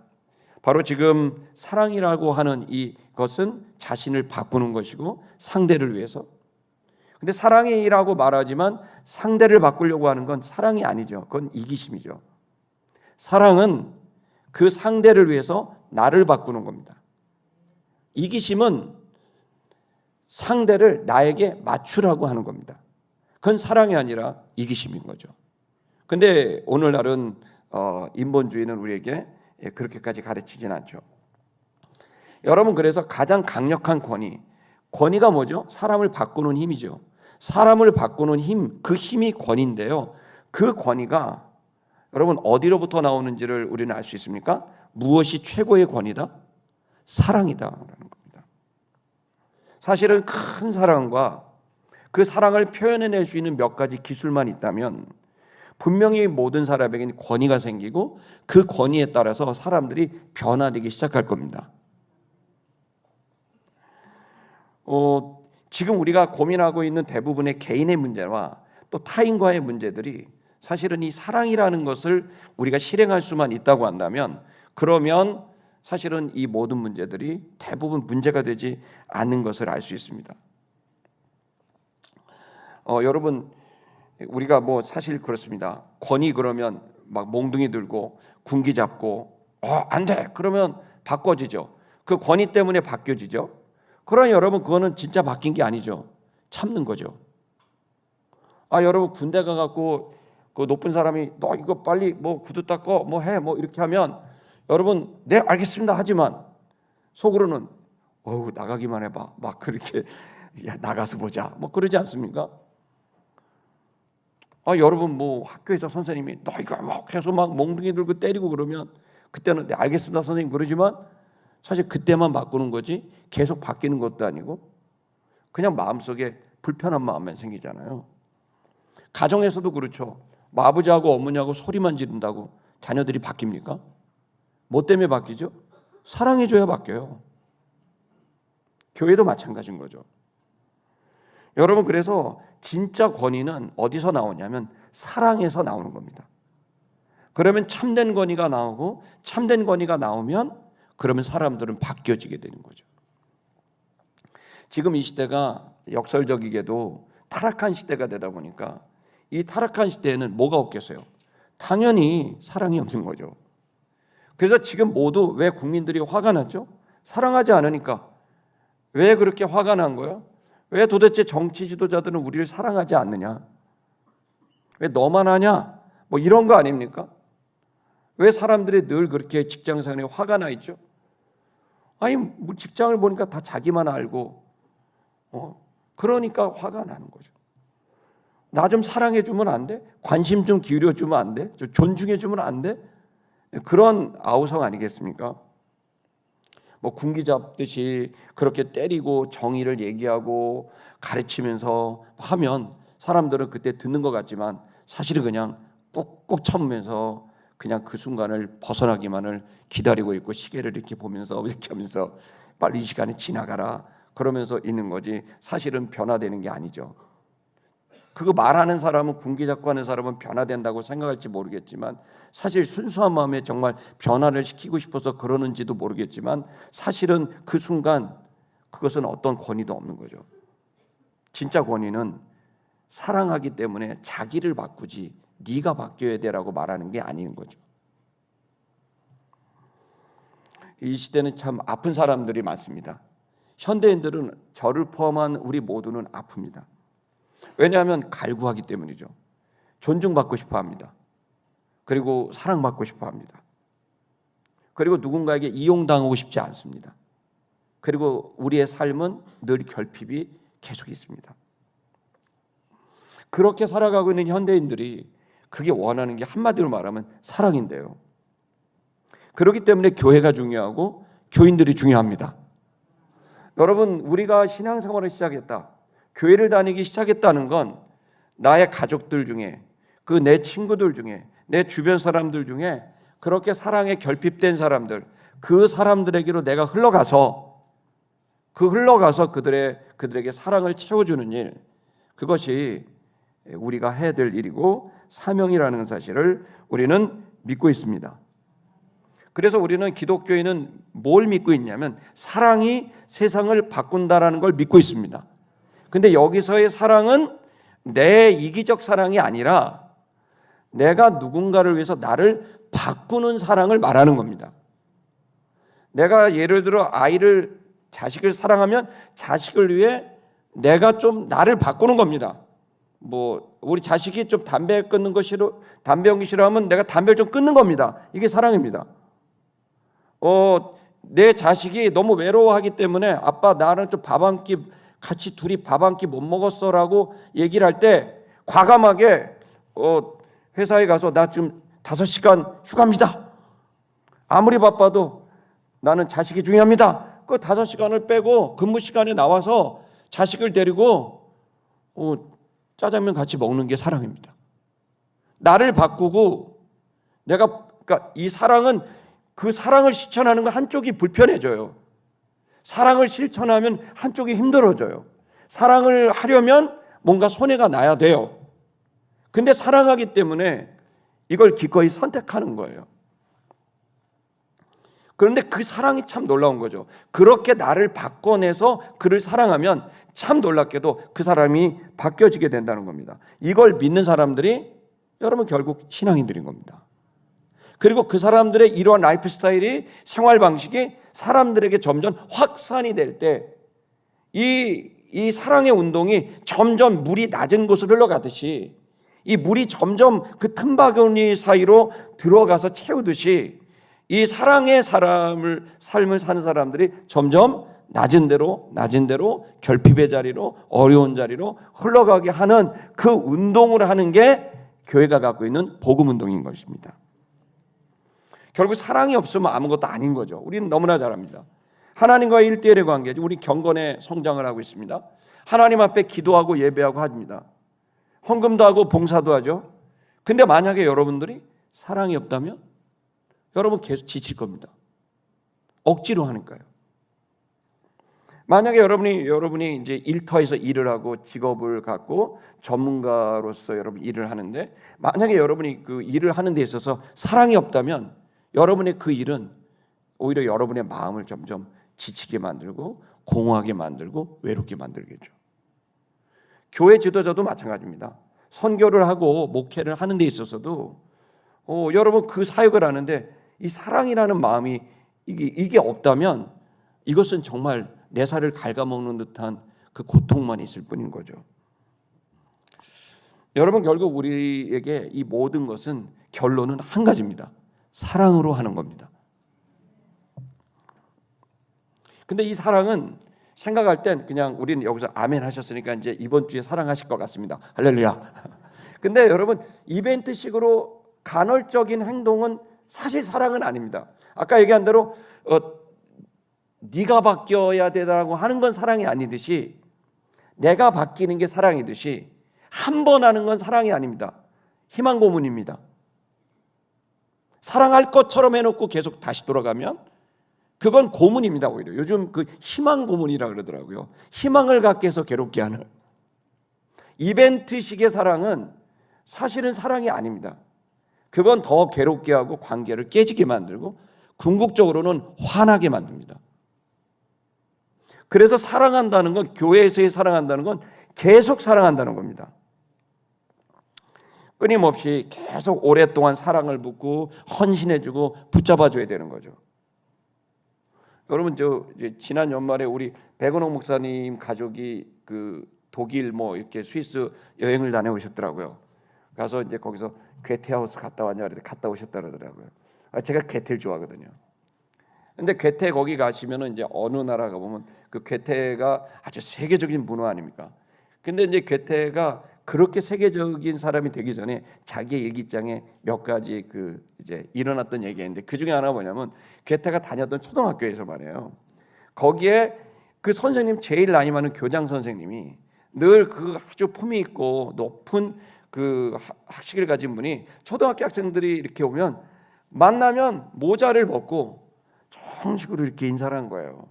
바로 지금 사랑이라고 하는 이것은 자신을 바꾸는 것이고 상대를 위해서. 근데 사랑이라고 말하지만 상대를 바꾸려고 하는 건 사랑이 아니죠. 그건 이기심이죠. 사랑은 그 상대를 위해서 나를 바꾸는 겁니다. 이기심은 상대를 나에게 맞추라고 하는 겁니다. 그건 사랑이 아니라 이기심인 거죠. 근데 오늘날은 인본주의는 우리에게 그렇게까지 가르치진 않죠. 여러분, 그래서 가장 강력한 권위가 뭐죠? 사람을 바꾸는 힘이죠. 사람을 바꾸는 힘, 그 힘이 권위인데요. 그 권위가 여러분 어디로부터 나오는지를 우리는 알 수 있습니까? 무엇이 최고의 권위다? 사랑이다라는 겁니다. 사실은 큰 사랑과 그 사랑을 표현해낼 수 있는 몇 가지 기술만 있다면 분명히 모든 사람에게는 권위가 생기고 그 권위에 따라서 사람들이 변화되기 시작할 겁니다. 지금 우리가 고민하고 있는 대부분의 개인의 문제와 또 타인과의 문제들이 사실은 이 사랑이라는 것을 우리가 실행할 수만 있다고 한다면, 그러면 사실은 이 모든 문제들이 대부분 문제가 되지 않는 것을 알 수 있습니다. 여러분, 우리가 사실 그렇습니다. 권위 그러면 막 몽둥이 들고 군기 잡고 안 돼 그러면 바꿔지죠. 그 권위 때문에 바뀌어지죠. 그러나 여러분, 그거는 진짜 바뀐 게 아니죠. 참는 거죠. 여러분, 군대 가갖고 그 높은 사람이 너 이거 빨리 구두 닦고 해 이렇게 하면 여러분, 네 알겠습니다 하지만 속으로는 나가기만 해봐 막 그렇게 야 나가서 보자 그러지 않습니까? 여러분, 학교에서 선생님이 너 이거 계속 막 몽둥이 들고 때리고 그러면 그때는 네 알겠습니다 선생님 그러지만 사실 그때만 바꾸는 거지 계속 바뀌는 것도 아니고 그냥 마음속에 불편한 마음만 생기잖아요. 가정에서도 그렇죠. 아버지하고 어머니하고 소리만 지른다고 자녀들이 바뀝니까? 뭐 때문에 바뀌죠? 사랑해줘야 바뀌어요. 교회도 마찬가지인 거죠. 여러분, 그래서 진짜 권위는 어디서 나오냐면 사랑에서 나오는 겁니다. 그러면 참된 권위가 나오고, 참된 권위가 나오면 그러면 사람들은 바뀌어지게 되는 거죠. 지금 이 시대가 역설적이게도 타락한 시대가 되다 보니까 이 타락한 시대에는 뭐가 없겠어요? 당연히 사랑이 없는 거죠. 그래서 지금 모두 왜 국민들이 화가 났죠? 사랑하지 않으니까. 왜 그렇게 화가 난 거예요? 왜 도대체 정치 지도자들은 우리를 사랑하지 않느냐? 왜 너만 하냐? 이런 거 아닙니까? 왜 사람들이 늘 그렇게 직장 생활에 화가 나 있죠? 직장을 보니까 다 자기만 알고 그러니까 화가 나는 거죠. 나 좀 사랑해 주면 안 돼? 관심 좀 기울여 주면 안 돼? 좀 존중해 주면 안 돼? 그런 아우성 아니겠습니까? 군기 잡듯이 그렇게 때리고 정의를 얘기하고 가르치면서 하면 사람들은 그때 듣는 것 같지만 사실은 그냥 꾹꾹 참으면서 그냥 그 순간을 벗어나기만을 기다리고 있고 시계를 이렇게 보면서 이렇게 하면서 빨리 이 시간이 지나가라 그러면서 있는 거지 사실은 변화되는 게 아니죠. 그거 말하는 사람은, 군기 잡고 하는 사람은 변화된다고 생각할지 모르겠지만 사실 순수한 마음에 정말 변화를 시키고 싶어서 그러는지도 모르겠지만 사실은 그 순간 그것은 어떤 권위도 없는 거죠. 진짜 권위는 사랑하기 때문에 자기를 바꾸지 네가 바뀌어야 되라고 말하는 게 아닌 거죠. 이 시대는 참 아픈 사람들이 많습니다. 현대인들은 저를 포함한 우리 모두는 아픕니다. 왜냐하면 갈구하기 때문이죠. 존중받고 싶어 합니다. 그리고 사랑받고 싶어 합니다. 그리고 누군가에게 이용당하고 싶지 않습니다. 그리고 우리의 삶은 늘 결핍이 계속 있습니다. 그렇게 살아가고 있는 현대인들이 그게 원하는 게 한마디로 말하면 사랑인데요. 그렇기 때문에 교회가 중요하고 교인들이 중요합니다. 여러분, 우리가 신앙생활을 시작했다, 교회를 다니기 시작했다는 건 나의 가족들 중에, 그 내 친구들 중에, 내 주변 사람들 중에 그렇게 사랑에 결핍된 사람들, 그 사람들에게로 내가 흘러가서 그들에게 사랑을 채워주는 일, 그것이 우리가 해야 될 일이고 사명이라는 사실을 우리는 믿고 있습니다. 그래서 우리는 기독교인은 뭘 믿고 있냐면 사랑이 세상을 바꾼다라는 걸 믿고 있습니다. 근데 여기서의 사랑은 내 이기적 사랑이 아니라 내가 누군가를 위해서 나를 바꾸는 사랑을 말하는 겁니다. 내가 예를 들어 자식을 사랑하면 자식을 위해 내가 좀 나를 바꾸는 겁니다. 우리 자식이 좀 담배 끊기 싫어하면 내가 담배를 좀 끊는 겁니다. 이게 사랑입니다. 내 자식이 너무 외로워하기 때문에 아빠 나랑 좀 같이 둘이 밥 한 끼 못 먹었어라고 얘기를 할 때 과감하게 회사에 가서 나 지금 5시간 휴가입니다. 아무리 바빠도 나는 자식이 중요합니다. 그 5시간을 빼고 근무 시간에 나와서 자식을 데리고 짜장면 같이 먹는 게 사랑입니다. 나를 바꾸고 그러니까 이 사랑은 그 사랑을 실천하는 건 한쪽이 불편해져요. 사랑을 실천하면 한쪽이 힘들어져요. 사랑을 하려면 뭔가 손해가 나야 돼요. 근데 사랑하기 때문에 이걸 기꺼이 선택하는 거예요. 그런데 그 사랑이 참 놀라운 거죠. 그렇게 나를 바꿔내서 그를 사랑하면 참 놀랍게도 그 사람이 바뀌어지게 된다는 겁니다. 이걸 믿는 사람들이 여러분 결국 신앙인들인 겁니다. 그리고 그 사람들의 이러한 라이프 스타일이, 생활 방식이 사람들에게 점점 확산이 될 때 이 사랑의 운동이 점점 물이 낮은 곳으로 흘러가듯이, 이 물이 점점 그 틈바구니 사이로 들어가서 채우듯이 이 사랑의 삶을 사는 사람들이 점점 낮은 대로 결핍의 자리로, 어려운 자리로 흘러가게 하는 그 운동을 하는 게 교회가 갖고 있는 복음 운동인 것입니다. 결국 사랑이 없으면 아무것도 아닌 거죠. 우리는 너무나 잘 압니다. 하나님과의 1대1의 관계죠. 우리 경건의 성장을 하고 있습니다. 하나님 앞에 기도하고 예배하고 합니다. 헌금도 하고 봉사도 하죠. 근데 만약에 여러분들이 사랑이 없다면 여러분 계속 지칠 겁니다. 억지로 하니까요. 만약에 여러분이 이제 일터에서 일을 하고 직업을 갖고 전문가로서 여러분 일을 하는데, 만약에 여러분이 그 일을 하는 데 있어서 사랑이 없다면 여러분의 그 일은 오히려 여러분의 마음을 점점 지치게 만들고 공허하게 만들고 외롭게 만들겠죠. 교회 지도자도 마찬가지입니다. 선교를 하고 목회를 하는 데 있어서도 여러분 그 사역을 하는데 이 사랑이라는 마음이 이게 없다면 이것은 정말 내 살을 갉아먹는 듯한 그 고통만 있을 뿐인 거죠. 여러분 결국 우리에게 이 모든 것은 결론은 한 가지입니다. 사랑으로 하는 겁니다. 근데 이 사랑은 생각할 땐 그냥 우리는 여기서 아멘 하셨으니까 이제 이번 주에 사랑하실 것 같습니다. 할렐루야. 근데 여러분 이벤트식으로 간헐적인 행동은 사실 사랑은 아닙니다. 아까 얘기한 대로 네가 바뀌어야 되라고 하는 건 사랑이 아니듯이, 내가 바뀌는 게 사랑이듯이 한 번 하는 건 사랑이 아닙니다. 희망 고문입니다. 사랑할 것처럼 해놓고 계속 다시 돌아가면 그건 고문입니다. 오히려 요즘 그 희망 고문이라 그러더라고요. 희망을 갖게 해서 괴롭게 하는 이벤트식의 사랑은 사실은 사랑이 아닙니다. 그건 더 괴롭게 하고 관계를 깨지게 만들고 궁극적으로는 화나게 만듭니다. 그래서 사랑한다는 건, 교회에서의 사랑한다는 건 계속 사랑한다는 겁니다. 끊임없이 계속 오랫동안 사랑을 붓고 헌신해주고 붙잡아줘야 되는 거죠. 여러분, 지난 연말에 우리 백은옥 목사님 가족이 그 독일 이렇게 스위스 여행을 다녀오셨더라고요. 가서 이제 거기서 괴테하우스 갔다 왔냐 그랬더니 갔다 오셨다 그러더라고요. 제가 괴테를 좋아하거든요. 근데 괴테 거기 가시면은 이제 어느 나라 가보면 그 괴테가 아주 세계적인 문화 아닙니까? 근데 이제 괴테가 그렇게 세계적인 사람이 되기 전에 자기 일기장에 몇 가지 이제 일어났던 얘기가 있는데 그 중에 하나가 뭐냐면 괴테가 다녔던 초등학교에서 말이에요. 거기에 그 선생님 제일 나이 많은 교장 선생님이 늘 아주 품위 있고 높은 학식을 가진 분이 초등학교 학생들이 이렇게 오면 만나면 모자를 벗고 정식으로 이렇게 인사를 한 거예요.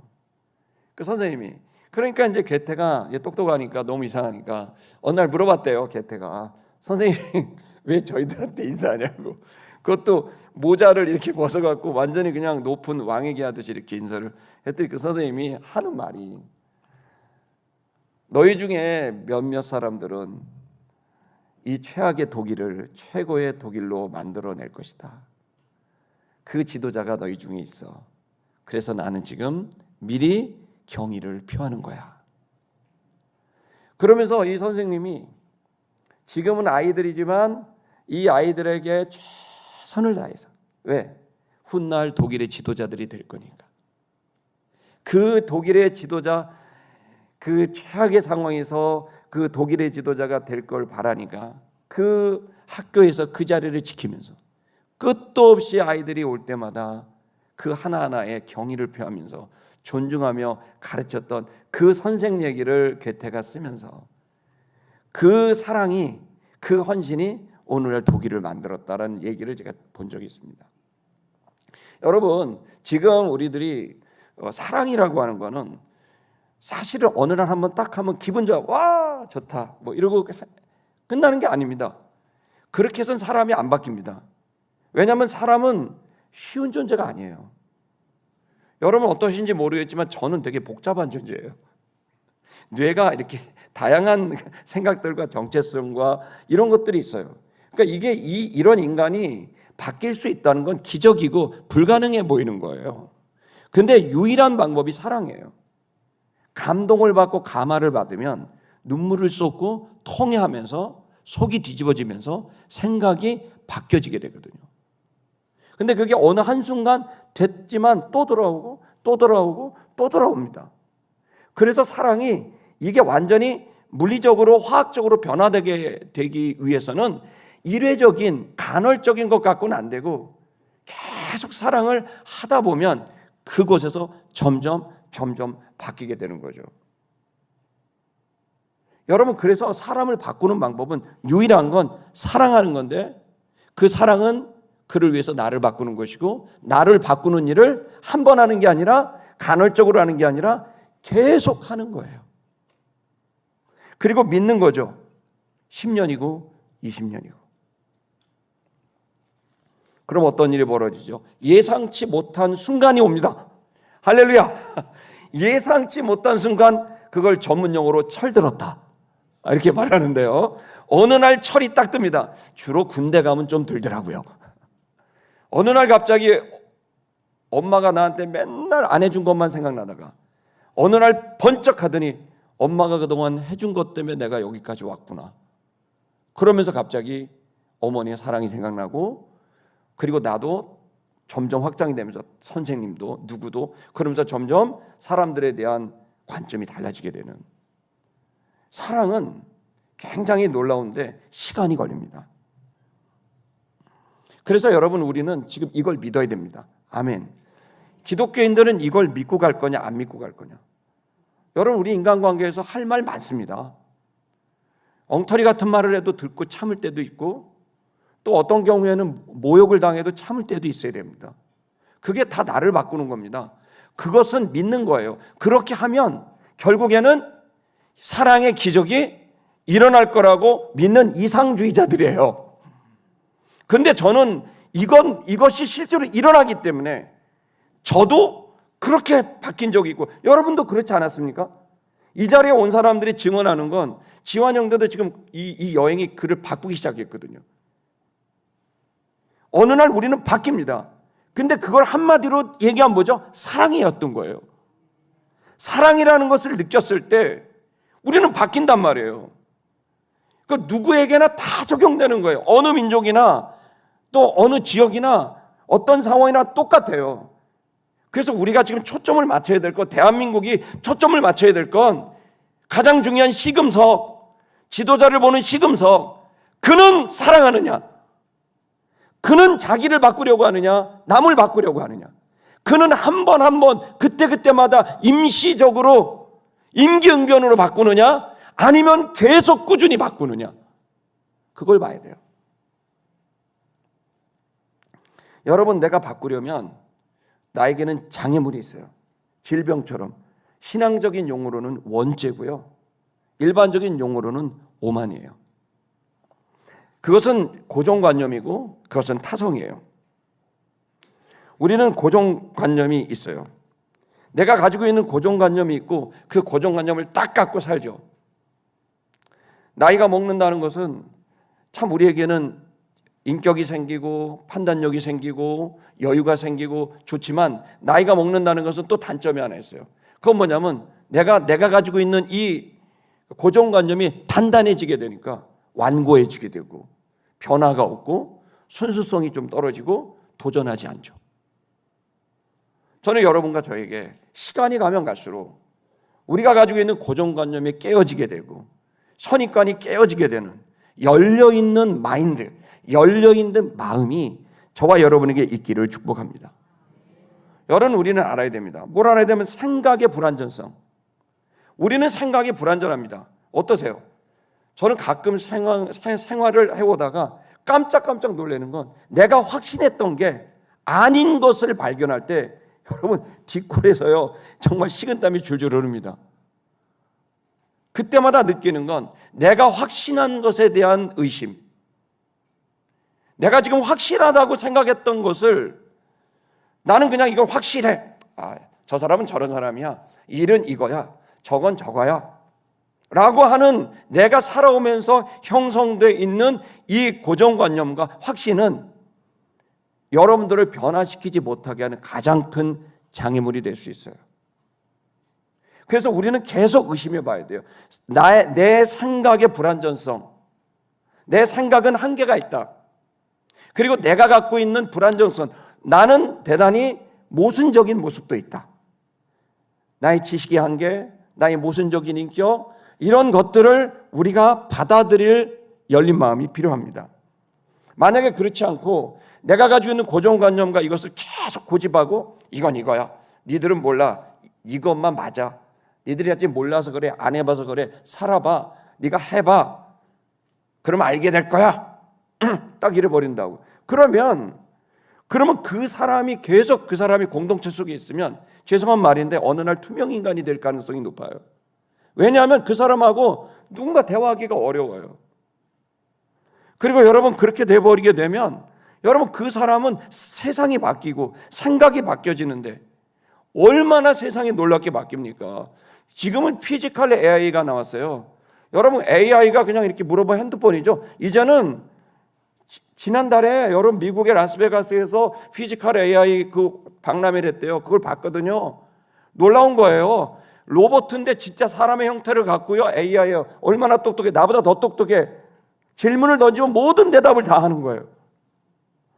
그 선생님이. 그러니까 이제 괴테가 똑똑하니까 너무 이상하니까 어느 날 물어봤대요. 괴테가 선생님 왜 저희들한테 인사하냐고. 그것도 모자를 이렇게 벗어갖고 완전히 그냥 높은 왕에게 하듯이 이렇게 인사를 했더니 그 선생님이 하는 말이 너희 중에 몇몇 사람들은 이 최악의 독일을 최고의 독일로 만들어낼 것이다. 그 지도자가 너희 중에 있어. 그래서 나는 지금 미리 경의를 표하는 거야. 그러면서 이 선생님이 지금은 아이들이지만 이 아이들에게 최선을 다해서 왜? 훗날 독일의 지도자들이 될 거니까. 그 독일의 지도자 그 최악의 상황에서 그 독일의 지도자가 될 걸 바라니까 그 학교에서 그 자리를 지키면서 끝도 없이 아이들이 올 때마다 그 하나하나의 경의를 표하면서 존중하며 가르쳤던 그 선생 얘기를 괴테가 쓰면서 그 사랑이 그 헌신이 오늘날 독일을 만들었다라는 얘기를 제가 본 적이 있습니다. 여러분, 지금 우리들이 사랑이라고 하는 거는 사실은 어느 날 한번 딱 하면 기분 좋아, 와 좋다 이러고 끝나는 게 아닙니다. 그렇게 해서는 사람이 안 바뀝니다. 왜냐하면 사람은 쉬운 존재가 아니에요. 여러분 어떠신지 모르겠지만 저는 되게 복잡한 존재예요. 뇌가 이렇게 다양한 생각들과 정체성과 이런 것들이 있어요. 그러니까 이런 인간이 바뀔 수 있다는 건 기적이고 불가능해 보이는 거예요. 근데 유일한 방법이 사랑이에요. 감동을 받고 감화를 받으면 눈물을 쏟고 통회하면서 속이 뒤집어지면서 생각이 바뀌어지게 되거든요. 근데 그게 어느 한순간 됐지만 또 돌아오고 또 돌아오고 또 돌아옵니다. 그래서 사랑이 이게 완전히 물리적으로 화학적으로 변화되게 되기 위해서는 일회적인 간헐적인 것 갖고는 안 되고 계속 사랑을 하다 보면 그곳에서 점점 바뀌게 되는 거죠. 여러분, 그래서 사람을 바꾸는 방법은 유일한 건 사랑하는 건데 그 사랑은 그를 위해서 나를 바꾸는 것이고 나를 바꾸는 일을 한 번 하는 게 아니라 간헐적으로 하는 게 아니라 계속 하는 거예요. 그리고 믿는 거죠. 10년이고 20년이고. 그럼 어떤 일이 벌어지죠? 예상치 못한 순간이 옵니다. 할렐루야. 예상치 못한 순간, 그걸 전문용어로 철들었다 이렇게 말하는데요. 어느 날 철이 딱 듭니다. 주로 군대 가면 좀 들더라고요. 어느 날 갑자기 엄마가 나한테 맨날 안 해준 것만 생각나다가 어느 날 번쩍 하더니 엄마가 그동안 해준 것 때문에 내가 여기까지 왔구나. 그러면서 갑자기 어머니의 사랑이 생각나고, 그리고 나도 점점 확장이 되면서 선생님도 누구도, 그러면서 점점 사람들에 대한 관점이 달라지게 되는. 사랑은 굉장히 놀라운데 시간이 걸립니다. 그래서 여러분, 우리는 지금 이걸 믿어야 됩니다. 아멘. 기독교인들은 이걸 믿고 갈 거냐 안 믿고 갈 거냐. 여러분, 우리 인간관계에서 할 말 많습니다. 엉터리 같은 말을 해도 듣고 참을 때도 있고, 또 어떤 경우에는 모욕을 당해도 참을 때도 있어야 됩니다. 그게 다 나를 바꾸는 겁니다. 그것은 믿는 거예요. 그렇게 하면 결국에는 사랑의 기적이 일어날 거라고 믿는 이상주의자들이에요. 근데 저는 이것이 실제로 일어나기 때문에 저도 그렇게 바뀐 적이 있고, 여러분도 그렇지 않았습니까? 이 자리에 온 사람들이 증언하는 건 지환 형제도 지금 이 여행이 그를 바꾸기 시작했거든요. 어느 날 우리는 바뀝니다. 근데 그걸 한마디로 얘기하면 뭐죠? 사랑이었던 거예요. 사랑이라는 것을 느꼈을 때 우리는 바뀐단 말이에요. 그 누구에게나 다 적용되는 거예요. 어느 민족이나 또 어느 지역이나 어떤 상황이나 똑같아요. 그래서 우리가 지금 초점을 맞춰야 될 것, 대한민국이 초점을 맞춰야 될 건 가장 중요한 시금석, 지도자를 보는 시금석. 그는 사랑하느냐? 그는 자기를 바꾸려고 하느냐? 남을 바꾸려고 하느냐? 그는 한 번 한 번 그때그때마다 임시적으로 임기응변으로 바꾸느냐? 아니면 계속 꾸준히 바꾸느냐? 그걸 봐야 돼요. 여러분, 내가 바꾸려면 나에게는 장애물이 있어요. 질병처럼. 신앙적인 용어로는 원죄고요, 일반적인 용어로는 오만이에요. 그것은 고정관념이고 그것은 타성이에요. 우리는 고정관념이 있어요. 내가 가지고 있는 고정관념이 있고 그 고정관념을 딱 갖고 살죠. 나이가 먹는다는 것은 참 우리에게는 인격이 생기고 판단력이 생기고 여유가 생기고 좋지만, 나이가 먹는다는 것은 또 단점이 하나 있어요. 그건 뭐냐면 내가 가지고 있는 이 고정관념이 단단해지게 되니까 완고해지게 되고 변화가 없고 순수성이 좀 떨어지고 도전하지 않죠. 저는 여러분과 저에게 시간이 가면 갈수록 우리가 가지고 있는 고정관념이 깨어지게 되고 선입관이 깨어지게 되는 열려있는 마인드, 열려있는 마음이 저와 여러분에게 있기를 축복합니다. 여러분, 우리는 알아야 됩니다. 뭘 알아야 되면 생각의 불완전성. 우리는 생각이 불완전합니다. 어떠세요? 저는 가끔 생활을 해오다가 깜짝깜짝 놀라는 건 내가 확신했던 게 아닌 것을 발견할 때 여러분 뒷골에서요 정말 식은땀이 줄줄 흐릅니다. 그때마다 느끼는 건 내가 확신한 것에 대한 의심, 내가 지금 확실하다고 생각했던 것을 나는 그냥 이걸 확실해, 저 사람은 저런 사람이야, 일은 이거야, 저건 저거야 라고 하는 내가 살아오면서 형성되어 있는 이 고정관념과 확신은 여러분들을 변화시키지 못하게 하는 가장 큰 장애물이 될 수 있어요. 그래서 우리는 계속 의심해 봐야 돼요. 내 생각의 불완전성, 내 생각은 한계가 있다. 그리고 내가 갖고 있는 불완전성, 나는 대단히 모순적인 모습도 있다. 나의 지식의 한계, 나의 모순적인 인격, 이런 것들을 우리가 받아들일 열린 마음이 필요합니다. 만약에 그렇지 않고 내가 가지고 있는 고정관념과 이것을 계속 고집하고 이건 이거야, 니들은 몰라, 이것만 맞아, 니들이 아직 몰라서 그래, 안 해봐서 그래, 살아봐, 네가 해봐, 그러면 알게 될 거야 딱 이래버린다고. 그러면 그 사람이 계속 그 사람이 공동체 속에 있으면 죄송한 말인데 어느 날 투명인간이 될 가능성이 높아요. 왜냐하면 그 사람하고 누군가 대화하기가 어려워요. 그리고 여러분 그렇게 돼버리게 되면 여러분 그 사람은 세상이 바뀌고 생각이 바뀌어지는데 얼마나 세상이 놀랍게 바뀝니까? 지금은 피지컬 AI가 나왔어요. 여러분 AI가 그냥 이렇게 물어보면 핸드폰이죠. 이제는 지난달에 여러분 미국의 라스베가스에서 피지컬 AI 그 박람회를 했대요. 그걸 봤거든요. 놀라운 거예요. 로봇인데 진짜 사람의 형태를 갖고요. AI요. 얼마나 똑똑해. 나보다 더 똑똑해. 질문을 던지면 모든 대답을 다 하는 거예요.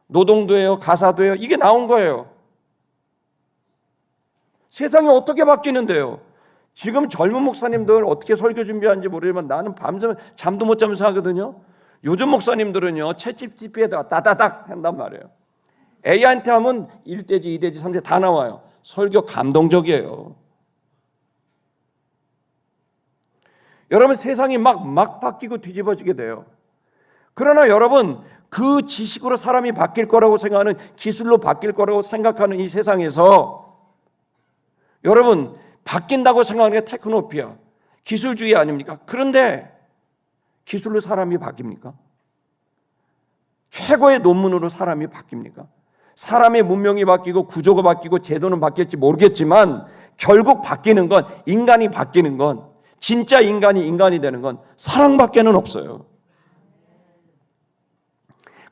노동도 해요. 가사도 해요. 이게 나온 거예요. 세상이 어떻게 바뀌는데요. 지금 젊은 목사님들 어떻게 설교 준비하는지 모르지만 나는 밤새 잠도 못 자면서 하거든요. 요즘 목사님들은요 챗GPT에다가 따다닥 한단 말이에요. AI한테 하면 1대지 2대지 3대지 다 나와요. 설교 감동적이에요. 여러분 세상이 막 바뀌고 뒤집어지게 돼요. 그러나 여러분 그 지식으로 사람이 바뀔 거라고 생각하는, 기술로 바뀔 거라고 생각하는 이 세상에서 여러분 바뀐다고 생각하는 게 테크노피아, 기술주의 아닙니까? 그런데 기술로 사람이 바뀝니까? 최고의 논문으로 사람이 바뀝니까? 사람의 문명이 바뀌고 구조가 바뀌고 제도는 바뀔지 모르겠지만 결국 바뀌는 건, 인간이 바뀌는 건, 진짜 인간이 되는 건 사랑밖에는 없어요.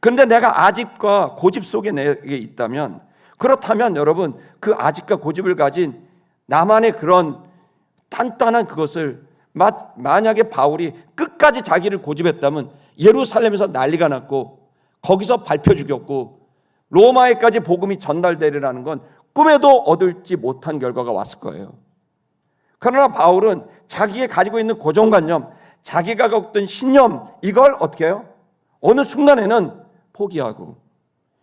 그런데 내가 아집과 고집 속에 내게 있다면, 그렇다면 여러분, 그 아집과 고집을 가진 나만의 그런 단단한 그것을, 만약에 바울이 끝까지 자기를 고집했다면 예루살렘에서 난리가 났고 거기서 밟혀 죽였고 로마에까지 복음이 전달되리라는 건 꿈에도 얻을지 못한 결과가 왔을 거예요. 그러나 바울은 자기가 가지고 있는 고정관념, 자기가 갖던 신념, 이걸 어떻게 해요? 어느 순간에는 포기하고,